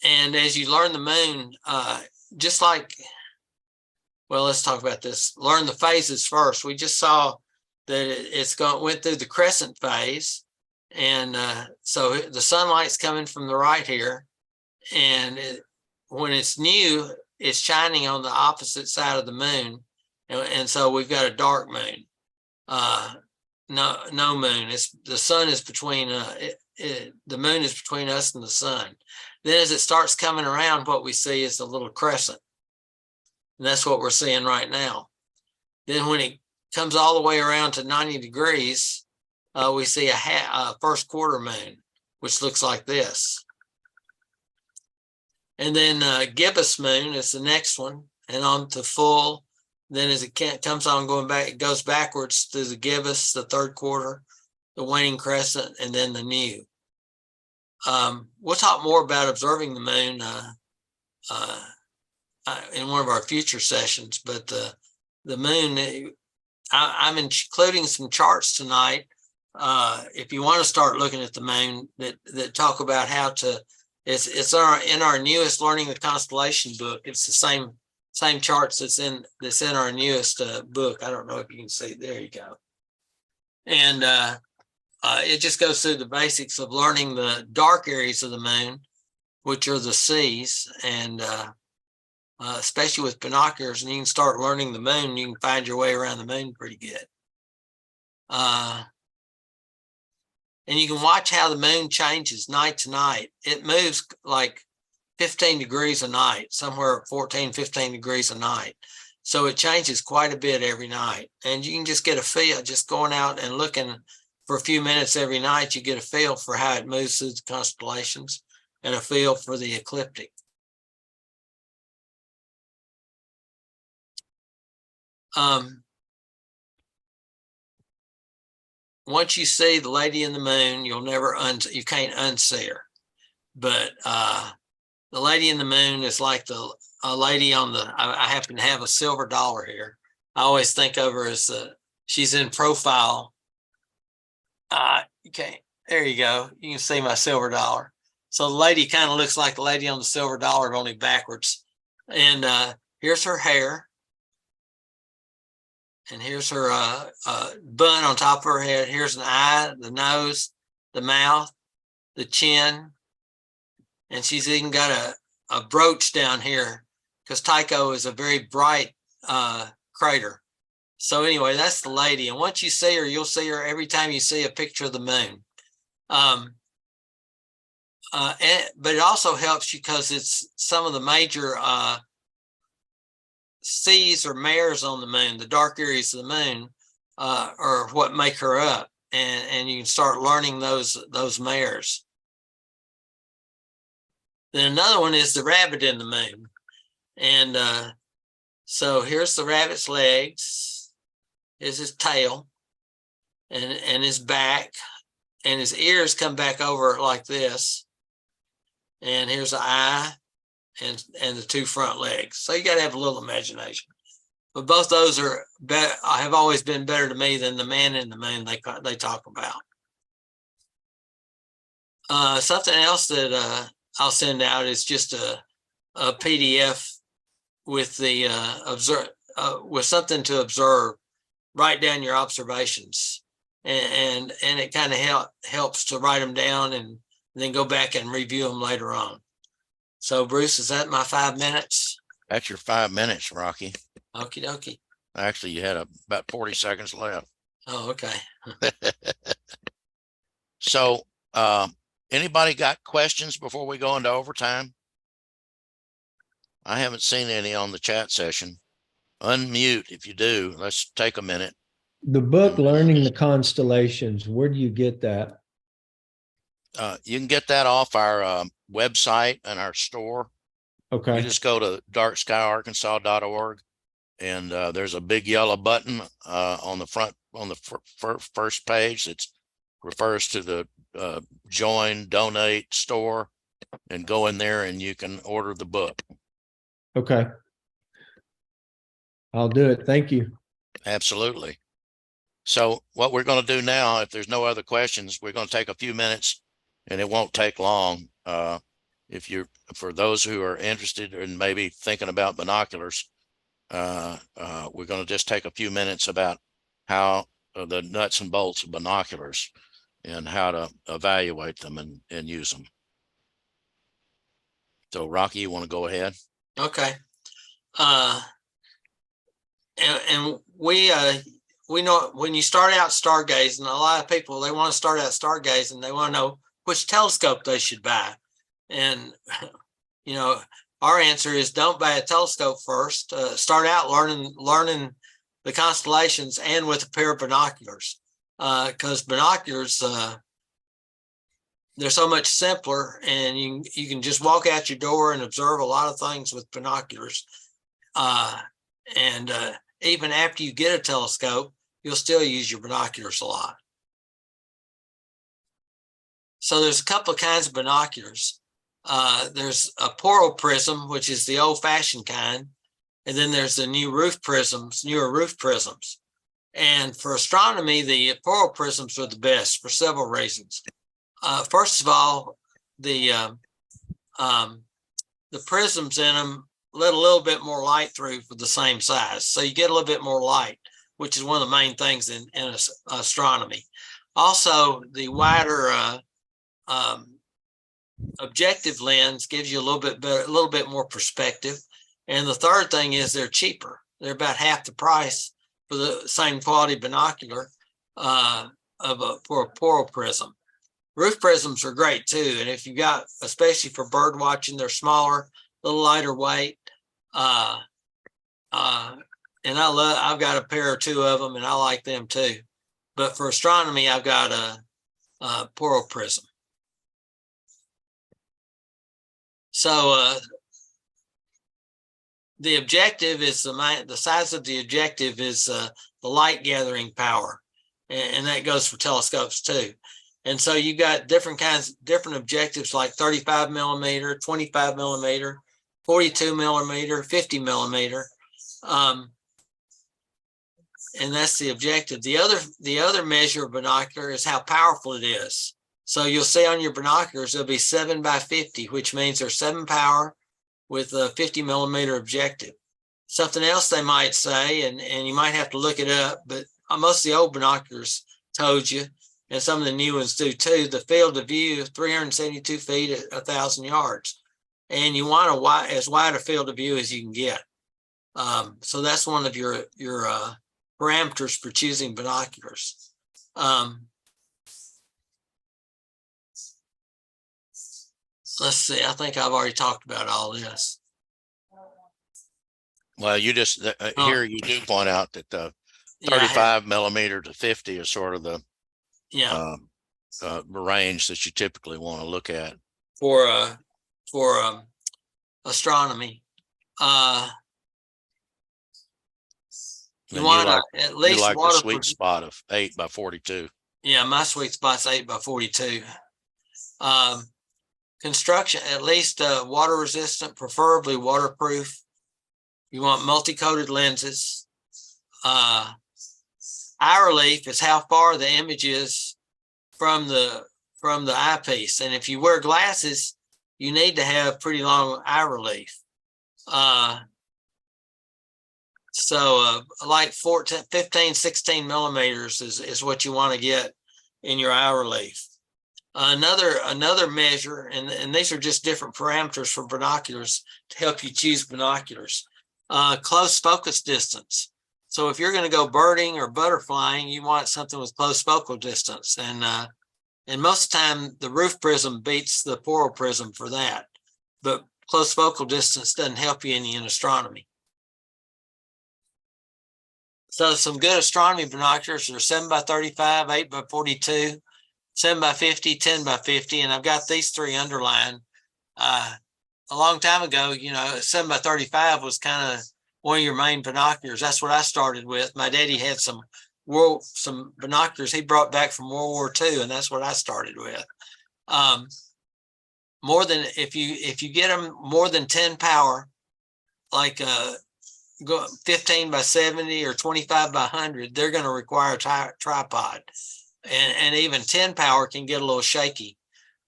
[SPEAKER 2] And as you learn the moon, just like, well, let's talk about this. Learn the phases first. We just saw that went through the crescent phase, and so the sunlight's coming from the right here, and when it's new, it's shining on the opposite side of the moon, and so we've got a dark moon. No moon. The sun is between the moon is between us and the sun. Then as it starts coming around, what we see is a little crescent. And that's what we're seeing right now. Then when it comes all the way around to 90 degrees, we see a first quarter moon, which looks like this. And then gibbous moon is the next one, and on to full. Then as it comes on going back, it goes backwards through the gibbous, the third quarter, the waning crescent, and then the new. We'll talk more about observing the moon in one of our future sessions, but the moon, I'm including some charts tonight. If you want to start looking at the moon, that talk about how to, it's in our newest Learning the Constellation book. It's the same charts that's in our newest book. I don't know if you can see. There you go. And it just goes through the basics of learning the dark areas of the moon, which are the seas, and especially with binoculars, and you can start learning the moon. You can find your way around the moon pretty good. And you can watch how the moon changes night to night. It moves like 15 degrees a night, somewhere 14, 15 degrees a night. So it changes quite a bit every night. And you can just get a feel, just going out and looking for a few minutes every night, you get a feel for how it moves through the constellations and a feel for the ecliptic. Once you see the lady in the moon, you can't unsee her. But the lady in the moon is like a lady on I happen to have a silver dollar here. I always think of her as she's in profile. Okay, there you go. You can see my silver dollar. So the lady kind of looks like the lady on the silver dollar, only backwards. And here's her hair. And here's her bun on top of her head. Here's an eye, the nose, the mouth, the chin. And she's even got a brooch down here because Tycho is a very bright crater. So anyway, that's the lady. And once you see her, you'll see her every time you see a picture of the moon. But it also helps you because it's some of the major seas or mares on the moon, the dark areas of the moon, are what make her up. And you can start learning those mares. Then another one is the rabbit in the moon. And so here's the rabbit's legs, here's his tail, and his back, and his ears come back over like this. And here's the eye and the two front legs. So you got to have a little imagination. But both those have always been better to me than the man in the moon they talk about. Something else that I'll send out is just a PDF with the with something to observe. Write down your observations, and it kind of helps to write them down and then go back and review them later on. So Bruce, is that my 5 minutes?
[SPEAKER 1] That's your 5 minutes, Rocky.
[SPEAKER 2] Okie dokie.
[SPEAKER 1] Actually, you had about 40 seconds left.
[SPEAKER 2] Oh, okay.
[SPEAKER 1] So, anybody got questions before we go into overtime? I haven't seen any on the chat session. Unmute if you do. Let's take a minute.
[SPEAKER 4] The book, Learning the Constellations, where do you get that?
[SPEAKER 1] You can get that off our website and our store.
[SPEAKER 4] Okay.
[SPEAKER 1] You just go to darkskyarkansas.org, and there's a big yellow button on the front on the first page that refers to the join, donate, store, and go in there and you can order the book.
[SPEAKER 4] Okay. I'll do it. Thank you.
[SPEAKER 1] Absolutely. So what we're going to do now, if there's no other questions, we're going to take a few minutes, and it won't take long. For those who are interested in maybe thinking about binoculars, we're going to just take a few minutes about how the nuts and bolts of binoculars and how to evaluate them and use them. So Rocky, you want to go ahead?
[SPEAKER 2] Okay. And we know when you start out stargazing, a lot of people, they want to start out stargazing. They want to know which telescope they should buy. And, you know, our answer is don't buy a telescope first. Start out learning the constellations and with a pair of binoculars, because binoculars, they're so much simpler, and you can just walk out your door and observe a lot of things with binoculars. Even after you get a telescope, you'll still use your binoculars a lot. So there's a couple of kinds of binoculars. There's a poral prism, which is the old-fashioned kind, and then there's the newer roof prisms. And for astronomy, the poral prisms are the best for several reasons. First of all, the prisms in them let a little bit more light through for the same size. So you get a little bit more light, which is one of the main things in astronomy. Also, the wider objective lens gives you a little bit more perspective. And the third thing is they're cheaper. They're about half the price for the same quality binocular for a poral prism. Roof prisms are great too. And if you got, especially for bird watching, they're smaller, a little lighter weight. And I've got a pair or two of them, and I like them too. But for astronomy, I've got a poral prism. So the objective is the size of the objective is the light gathering power, and that goes for telescopes too. And so you got different objectives like 35 millimeter, 25 millimeter, 42 millimeter, 50 millimeter. And that's the objective. The other measure of binocular is how powerful it is. So you'll see on your binoculars, there'll be 7 by 50, which means they're 7 power with a 50 millimeter objective. Something else they might say, and you might have to look it up, but most of the old binoculars told you, and some of the new ones do too, the field of view is 372 feet at 1,000 yards. And you want as wide a field of view as you can get. So that's one of your parameters for choosing binoculars. Let's see, I think I've already talked about all this.
[SPEAKER 1] Well, you just here you do point out that the 35 millimeter to 50 is sort of the range that you typically want to look at
[SPEAKER 2] for astronomy. You want at least
[SPEAKER 1] like the sweet spot of 8 by 42.
[SPEAKER 2] Yeah, my sweet spot's 8 by 42. Construction, at least water resistant, preferably waterproof. You want multi-coated lenses. Eye relief is how far the image is from the eyepiece. And if you wear glasses, you need to have pretty long eye relief. So like 14, 15, 16 millimeters is what you want to get in your eye relief. Another measure, and these are just different parameters for binoculars to help you choose binoculars. Close focus distance. So if you're going to go birding or butterflying, you want something with close focal distance. And most of the time, the roof prism beats the poral prism for that. But close focal distance doesn't help you any in astronomy. So some good astronomy binoculars are 7 by 35, 8 by 42, 7 by 50, 10 by 50. And I've got these three underlined. A long time ago, 7 by 35 was kind of one of your main binoculars. That's what I started with. My daddy had some some binoculars he brought back from World War II, and that's what I started with. More than if you get them more than 10 power, like go 15 by 70 or 25 by 100, they're going to require a tripod, and even 10 power can get a little shaky.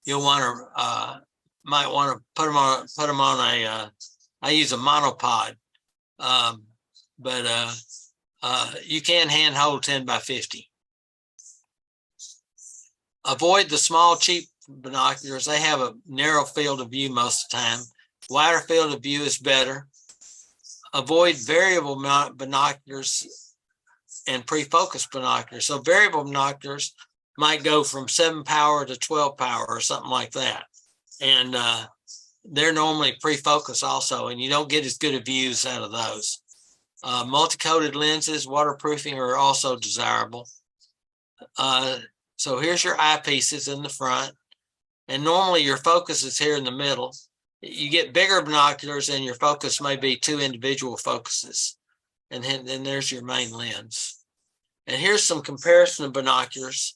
[SPEAKER 2] You'll want to might want to put them on a I use a monopod, but you can hand hold 10 by 50. Avoid the small, cheap binoculars. They have a narrow field of view most of the time. Wider field of view is better. Avoid variable binoculars and pre-focus binoculars. So variable binoculars might go from 7 power to 12 power or something like that. And they're normally pre-focus also, and you don't get as good of views out of those. Multi-coated lenses, waterproofing are also desirable. So here's your eyepieces in the front, and normally your focus is here in the middle. You get bigger binoculars and your focus may be 2 individual focuses, and then there's your main lens. And here's some comparison of binoculars.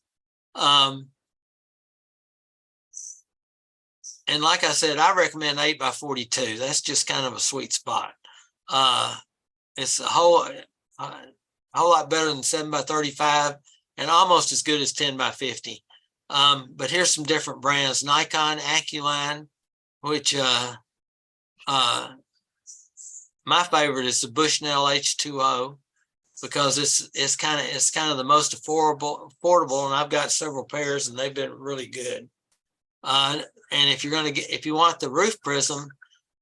[SPEAKER 2] And like I said, I recommend 8 by 42. That's just kind of a sweet spot. It's a whole lot better than 7 by 35 and almost as good as 10 by 50. But here's some different brands: Nikon, Aculine, which my favorite is the Bushnell H2O, because it's kind of the most affordable, and I've got several pairs and they've been really good. And if you want the roof prism,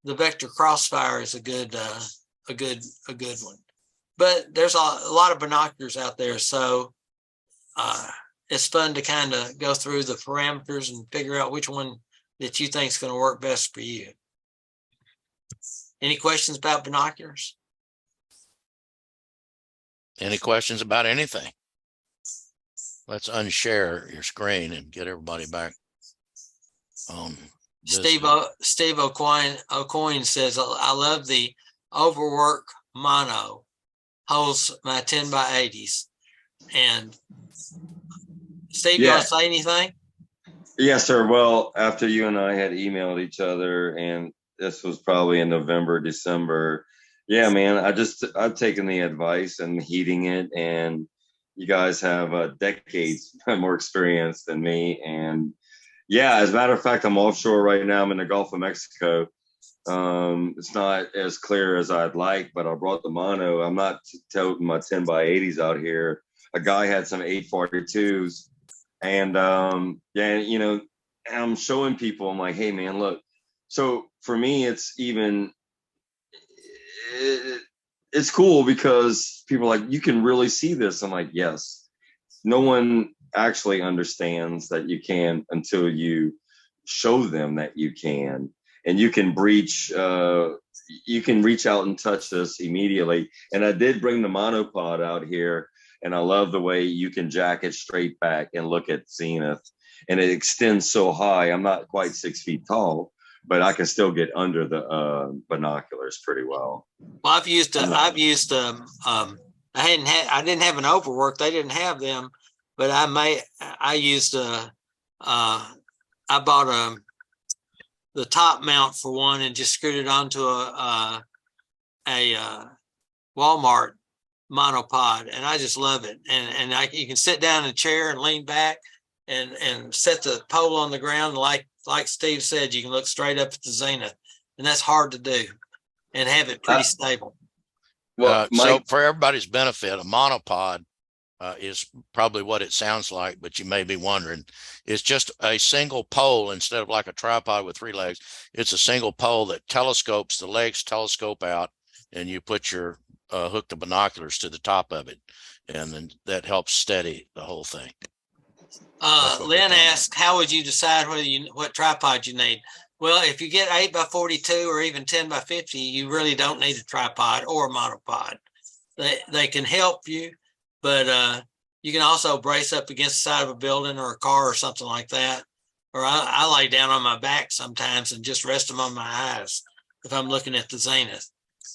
[SPEAKER 2] the Vector Crossfire is a good one. But there's a lot of binoculars out there, so it's fun to kind of go through the parameters and figure out which one that you think is going to work best for you. Any questions about binoculars?
[SPEAKER 1] Any questions about anything? Let's unshare your screen and get everybody back on.
[SPEAKER 2] Steve O'Coin says, I love the overwork mono, holds my 10 by 80s. And Steve, you want to say anything?
[SPEAKER 5] Yes, sir. Well, after you and I had emailed each other, and this was probably in November, December. Yeah, man, I've taken the advice and heating it, and you guys have decades more experience than me. And yeah, as a matter of fact, I'm offshore right now. I'm in the Gulf of Mexico. It's not as clear as I'd like, but I brought the mono. I'm not toting my 10 by 80s out here. A guy had some 842s, and you know, I'm showing people. I'm like, hey, man, look. So for me, it's cool because people are like, you can really see this. I'm like, yes. No one actually understands that you can until you show them that you can, and you can reach out and touch this immediately. And I did bring the monopod out here, and I love the way you can jack it straight back and look at zenith, and it extends so high. I'm not quite 6 feet tall, but I can still get under the binoculars pretty well.
[SPEAKER 2] Well, I didn't have an overwork. They didn't have them, but I bought the top mount for one and just screwed it onto a Walmart monopod, and I just love it. And you can sit down in a chair and lean back and set the pole on the ground. Like Steve said, you can look straight up at the zenith, and that's hard to do, and have it pretty stable.
[SPEAKER 5] Well,
[SPEAKER 1] so for everybody's benefit, a monopod is probably what it sounds like, but you may be wondering, it's just a single pole instead of like a tripod with 3 legs. It's a single pole that telescopes, the legs telescope out, and you put your hook the binoculars to the top of it, and then that helps steady the whole thing.
[SPEAKER 2] Lynn asked, how would you decide what tripod you need? Well, if you get 8 by 42 or even 10 by 50, you really don't need a tripod or a monopod. They can help you, but you can also brace up against the side of a building or a car or something like that. Or I lay down on my back sometimes and just rest them on my eyes if I'm looking at the zenith.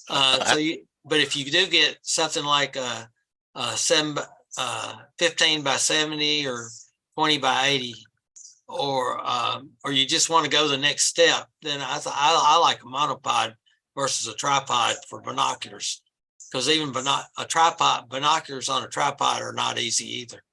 [SPEAKER 2] But if you do get something like a 7 15 by 70 or 20 by 80, or you just want to go the next step, then I like a monopod versus a tripod for binoculars, because even binoculars on a tripod are not easy either,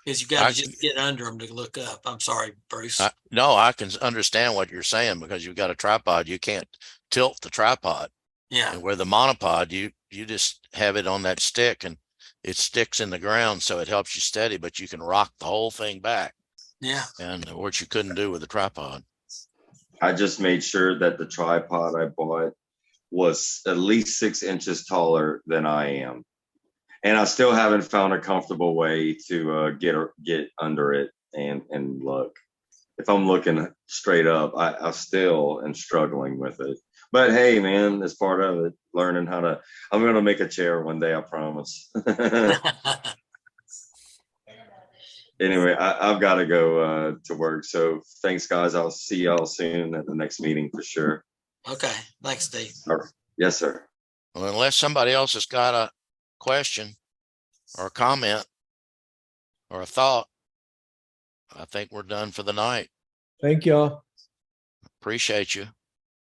[SPEAKER 2] because you've got to just get under them to look up. I'm sorry, Bruce.
[SPEAKER 1] No, I can understand what you're saying, because you've got a tripod, you can't tilt the tripod.
[SPEAKER 2] Yeah.
[SPEAKER 1] And where the monopod, you just have it on that stick and it sticks in the ground, so it helps you steady, but you can rock the whole thing back.
[SPEAKER 2] Yeah.
[SPEAKER 1] And what you couldn't do with the tripod.
[SPEAKER 5] I just made sure that the tripod I bought was at least 6 inches taller than I am. And I still haven't found a comfortable way to get under it and look. If I'm looking straight up, I still am struggling with it. But hey, man, it's part of it. Learning how to. I'm going to make a chair one day, I promise. Anyway, I've got to go to work. So thanks, guys. I'll see y'all soon at the next meeting for sure.
[SPEAKER 2] Okay. Thanks, Steve.
[SPEAKER 5] All right. Yes, sir.
[SPEAKER 1] Well, unless somebody else has got a question or a comment or a thought, I think we're done for the night.
[SPEAKER 4] Thank y'all.
[SPEAKER 1] Appreciate you.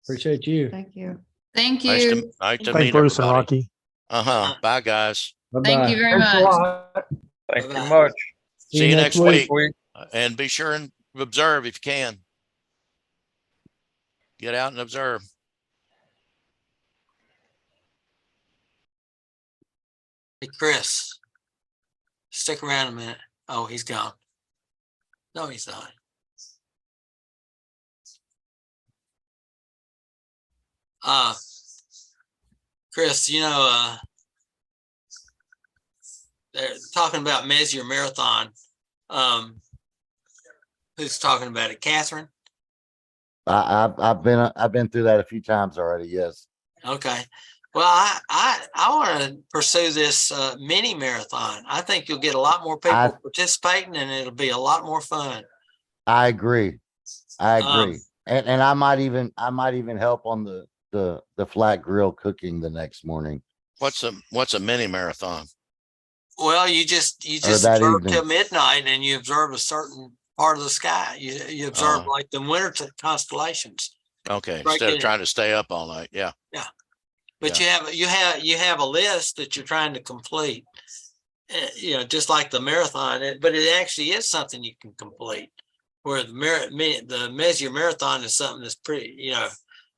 [SPEAKER 4] Appreciate you.
[SPEAKER 6] Thank you.
[SPEAKER 7] Thank
[SPEAKER 1] Nice
[SPEAKER 7] you.
[SPEAKER 1] to meet
[SPEAKER 8] Thank Bruce and
[SPEAKER 1] everybody.
[SPEAKER 8] Rocky.
[SPEAKER 1] Bye, guys.
[SPEAKER 7] Thank you
[SPEAKER 4] Bye-bye.
[SPEAKER 7] very
[SPEAKER 3] Thanks a
[SPEAKER 7] much.
[SPEAKER 3] lot. Thank you
[SPEAKER 2] Bye-bye.
[SPEAKER 3] much.
[SPEAKER 1] See you next week.
[SPEAKER 3] Week.
[SPEAKER 1] And be sure and observe if you can. Get out and observe.
[SPEAKER 2] Hey, Chris, stick around a minute. Oh, he's gone. No, he's not. Chris, they're talking about Messier Marathon. Who's talking about it? Catherine?
[SPEAKER 9] I've been through that a few times already. Yes.
[SPEAKER 2] Okay. Well, I want to pursue this mini marathon. I think you'll get a lot more people participating, and it'll be a lot more fun.
[SPEAKER 9] I agree. And I might even help on the flat grill cooking the next morning.
[SPEAKER 1] What's a mini marathon?
[SPEAKER 2] Well, you just
[SPEAKER 9] that
[SPEAKER 2] observe
[SPEAKER 9] evening.
[SPEAKER 2] till midnight, and you observe a certain part of the sky. You observe like the winter constellations.
[SPEAKER 1] Okay,
[SPEAKER 2] Right
[SPEAKER 1] instead of
[SPEAKER 2] there.
[SPEAKER 1] trying to stay up all night. Yeah.
[SPEAKER 2] Yeah. But you have a list that you're trying to complete. Just like the marathon, but it actually is something you can complete. Where the Messier Marathon is something that's pretty.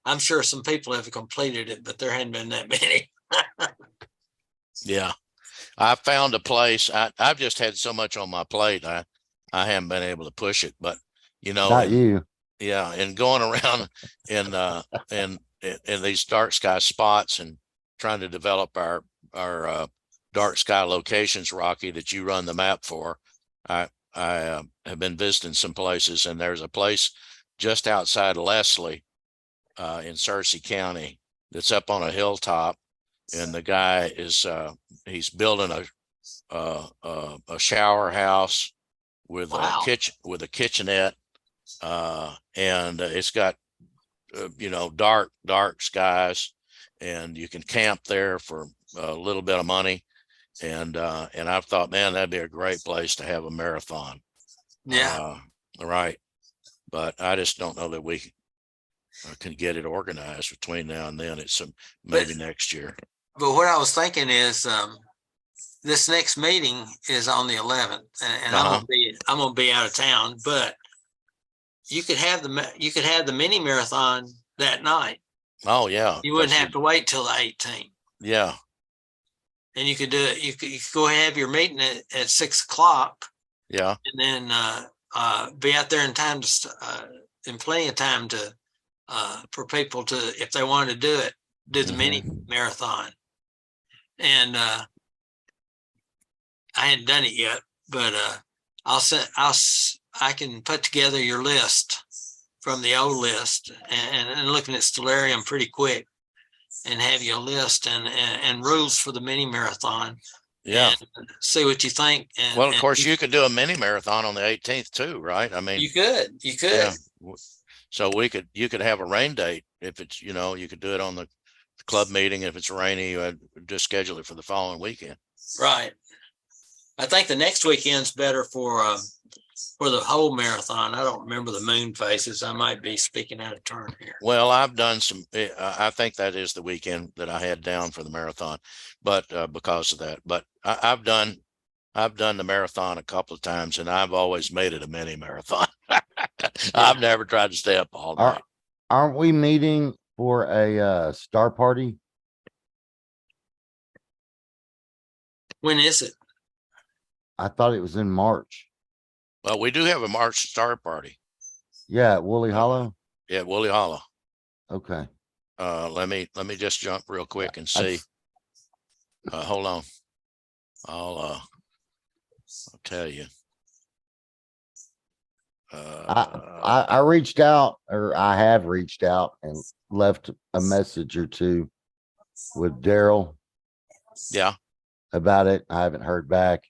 [SPEAKER 2] I'm sure some people have completed it, but there hadn't been that many.
[SPEAKER 1] Yeah. I found a place. I've just had so much on my plate. I haven't been able to push it, but
[SPEAKER 9] Not you.
[SPEAKER 1] yeah. And going around in these dark sky spots and trying to develop our dark sky locations, Rocky, that you run the map for. I have been visiting some places, and there's a place just outside Leslie in Searcy County that's up on a hilltop, and the guy is he's building a shower house with
[SPEAKER 2] Wow.
[SPEAKER 1] a kitchenette, and it's got dark skies, and you can camp there for a little bit of money. And I've thought, man, that'd be a great place to have a marathon.
[SPEAKER 2] Yeah.
[SPEAKER 1] Right. But I just don't know that we can get it organized between now and then. It's maybe next year.
[SPEAKER 2] But what I was thinking is this next meeting is on the 11th, and I'm gonna be out of town. But you could have the mini marathon that night.
[SPEAKER 1] Oh yeah.
[SPEAKER 2] You wouldn't have to wait till the 18th.
[SPEAKER 1] Yeah.
[SPEAKER 2] And you could do it. You could go have your meeting at 6 o'clock.
[SPEAKER 1] Yeah.
[SPEAKER 2] And then be out there in time in plenty of time to for people to, if they want to do the mini marathon. And I hadn't done it yet, but I can put together your list from the old list and looking at Stellarium pretty quick, and have you a list and rules for the mini marathon.
[SPEAKER 1] Yeah.
[SPEAKER 2] And see what you think.
[SPEAKER 1] Well, of course, you could do a mini marathon on the 18th too, right? I mean,
[SPEAKER 2] you could.
[SPEAKER 1] Yeah. So you could have a rain date if it's, you could do it on the club meeting. If it's rainy, you would just schedule it for the following weekend.
[SPEAKER 2] Right. I think the next weekend's better for the whole marathon. I don't remember the moon phases. I might be speaking out of turn here.
[SPEAKER 1] Well, I've done some, I think that is the weekend that I had down for the marathon, but because of that, but I've done the marathon a couple of times and I've always made it a mini marathon. I've never tried to stay up all night.
[SPEAKER 9] Aren't we meeting for a star party?
[SPEAKER 2] When is it?
[SPEAKER 9] I thought it was in March.
[SPEAKER 1] Well, we do have a March star party.
[SPEAKER 9] Yeah, at Woolly Hollow.
[SPEAKER 1] Yeah, Woolly Hollow.
[SPEAKER 9] Okay.
[SPEAKER 1] Let me just jump real quick and see. Hold on. I'll tell you.
[SPEAKER 9] I reached out, or I have reached out and left a message or two with Daryl
[SPEAKER 1] Yeah.
[SPEAKER 9] about it. I haven't heard back.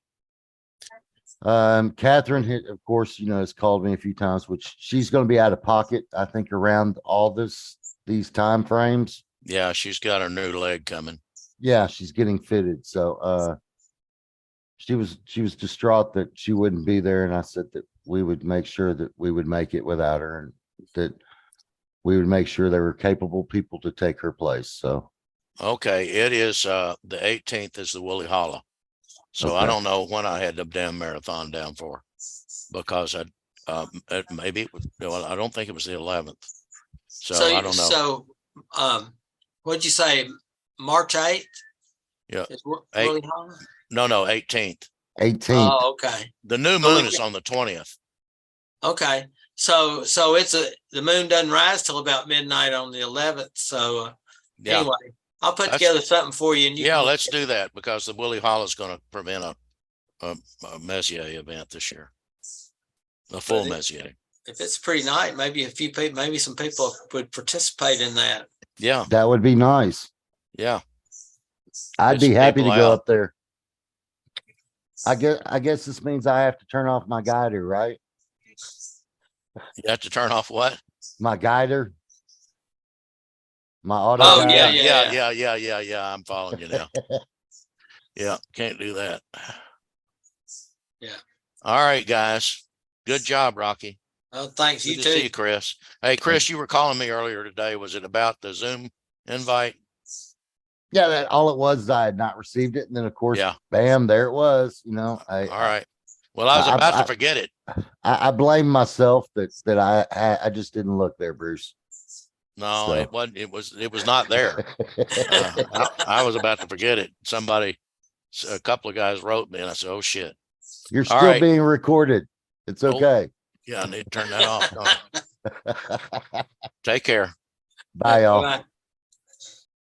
[SPEAKER 9] Catherine, of course, has called me a few times, which she's going to be out of pocket, I think, around all these time frames.
[SPEAKER 1] Yeah, she's got her new leg coming.
[SPEAKER 9] Yeah, she's getting fitted. So she was distraught that she wouldn't be there, and I said that we would make sure that we would make it without her, and that we would make sure there were capable people to take her place. So
[SPEAKER 1] okay, it is the 18th is the Woolly Hollow. So I
[SPEAKER 9] Okay.
[SPEAKER 1] don't know when I had the damn marathon down for, because maybe it was, well, I don't think it was the 11th. So I don't know.
[SPEAKER 2] So what'd you say? March 8th?
[SPEAKER 1] Yeah.
[SPEAKER 2] Is
[SPEAKER 1] 8th.
[SPEAKER 2] Woolly Hollow?
[SPEAKER 1] No, 18th.
[SPEAKER 9] 18th.
[SPEAKER 2] Oh, okay.
[SPEAKER 1] The new
[SPEAKER 2] So
[SPEAKER 1] moon is on the 20th.
[SPEAKER 2] Okay. So the moon doesn't rise till about midnight on the 11th. So
[SPEAKER 1] Yeah.
[SPEAKER 2] anyway, I'll put
[SPEAKER 1] That's-
[SPEAKER 2] together something for you. And you
[SPEAKER 1] Yeah,
[SPEAKER 2] can-
[SPEAKER 1] let's do that, because the Woolly Hollow is going to prevent a Messier event this year. A full
[SPEAKER 2] But
[SPEAKER 1] Messier.
[SPEAKER 2] if it's a pretty night, maybe a few people, maybe some people would participate in that.
[SPEAKER 1] Yeah.
[SPEAKER 9] That would be nice.
[SPEAKER 1] Yeah.
[SPEAKER 9] I'd
[SPEAKER 1] Get
[SPEAKER 9] be
[SPEAKER 1] some
[SPEAKER 9] happy to
[SPEAKER 1] people
[SPEAKER 9] go
[SPEAKER 1] out.
[SPEAKER 9] up there. I guess this means I have to turn off my guider, right?
[SPEAKER 1] You have to turn off what?
[SPEAKER 9] My guider. My auto
[SPEAKER 2] Oh,
[SPEAKER 9] guide.
[SPEAKER 1] Yeah. I'm following you now. Yeah, can't do that.
[SPEAKER 2] Yeah.
[SPEAKER 1] All right, guys. Good job, Rocky.
[SPEAKER 2] Oh, thanks.
[SPEAKER 1] Good
[SPEAKER 2] You
[SPEAKER 1] to see you,
[SPEAKER 2] too.
[SPEAKER 1] Chris. Hey, Chris, you were calling me earlier today. Was it about the Zoom invite?
[SPEAKER 9] Yeah, that all it was is I had not received it. And then of course,
[SPEAKER 1] Yeah.
[SPEAKER 9] bam, there it was.
[SPEAKER 1] All right. Well, I was
[SPEAKER 9] I-
[SPEAKER 1] about
[SPEAKER 9] I-
[SPEAKER 1] to forget it.
[SPEAKER 9] I blame myself that I just didn't look there, Bruce.
[SPEAKER 1] No,
[SPEAKER 9] So.
[SPEAKER 1] it wasn't. It was not there. I was about to forget it. A couple of guys wrote me, and I said, "Oh shit."
[SPEAKER 9] You're
[SPEAKER 1] All
[SPEAKER 9] still
[SPEAKER 1] right.
[SPEAKER 9] being recorded. It's
[SPEAKER 1] Oh.
[SPEAKER 9] okay.
[SPEAKER 1] Yeah, I need to turn that off. Don't I? Take care.
[SPEAKER 9] Bye, y'all.
[SPEAKER 2] Bye.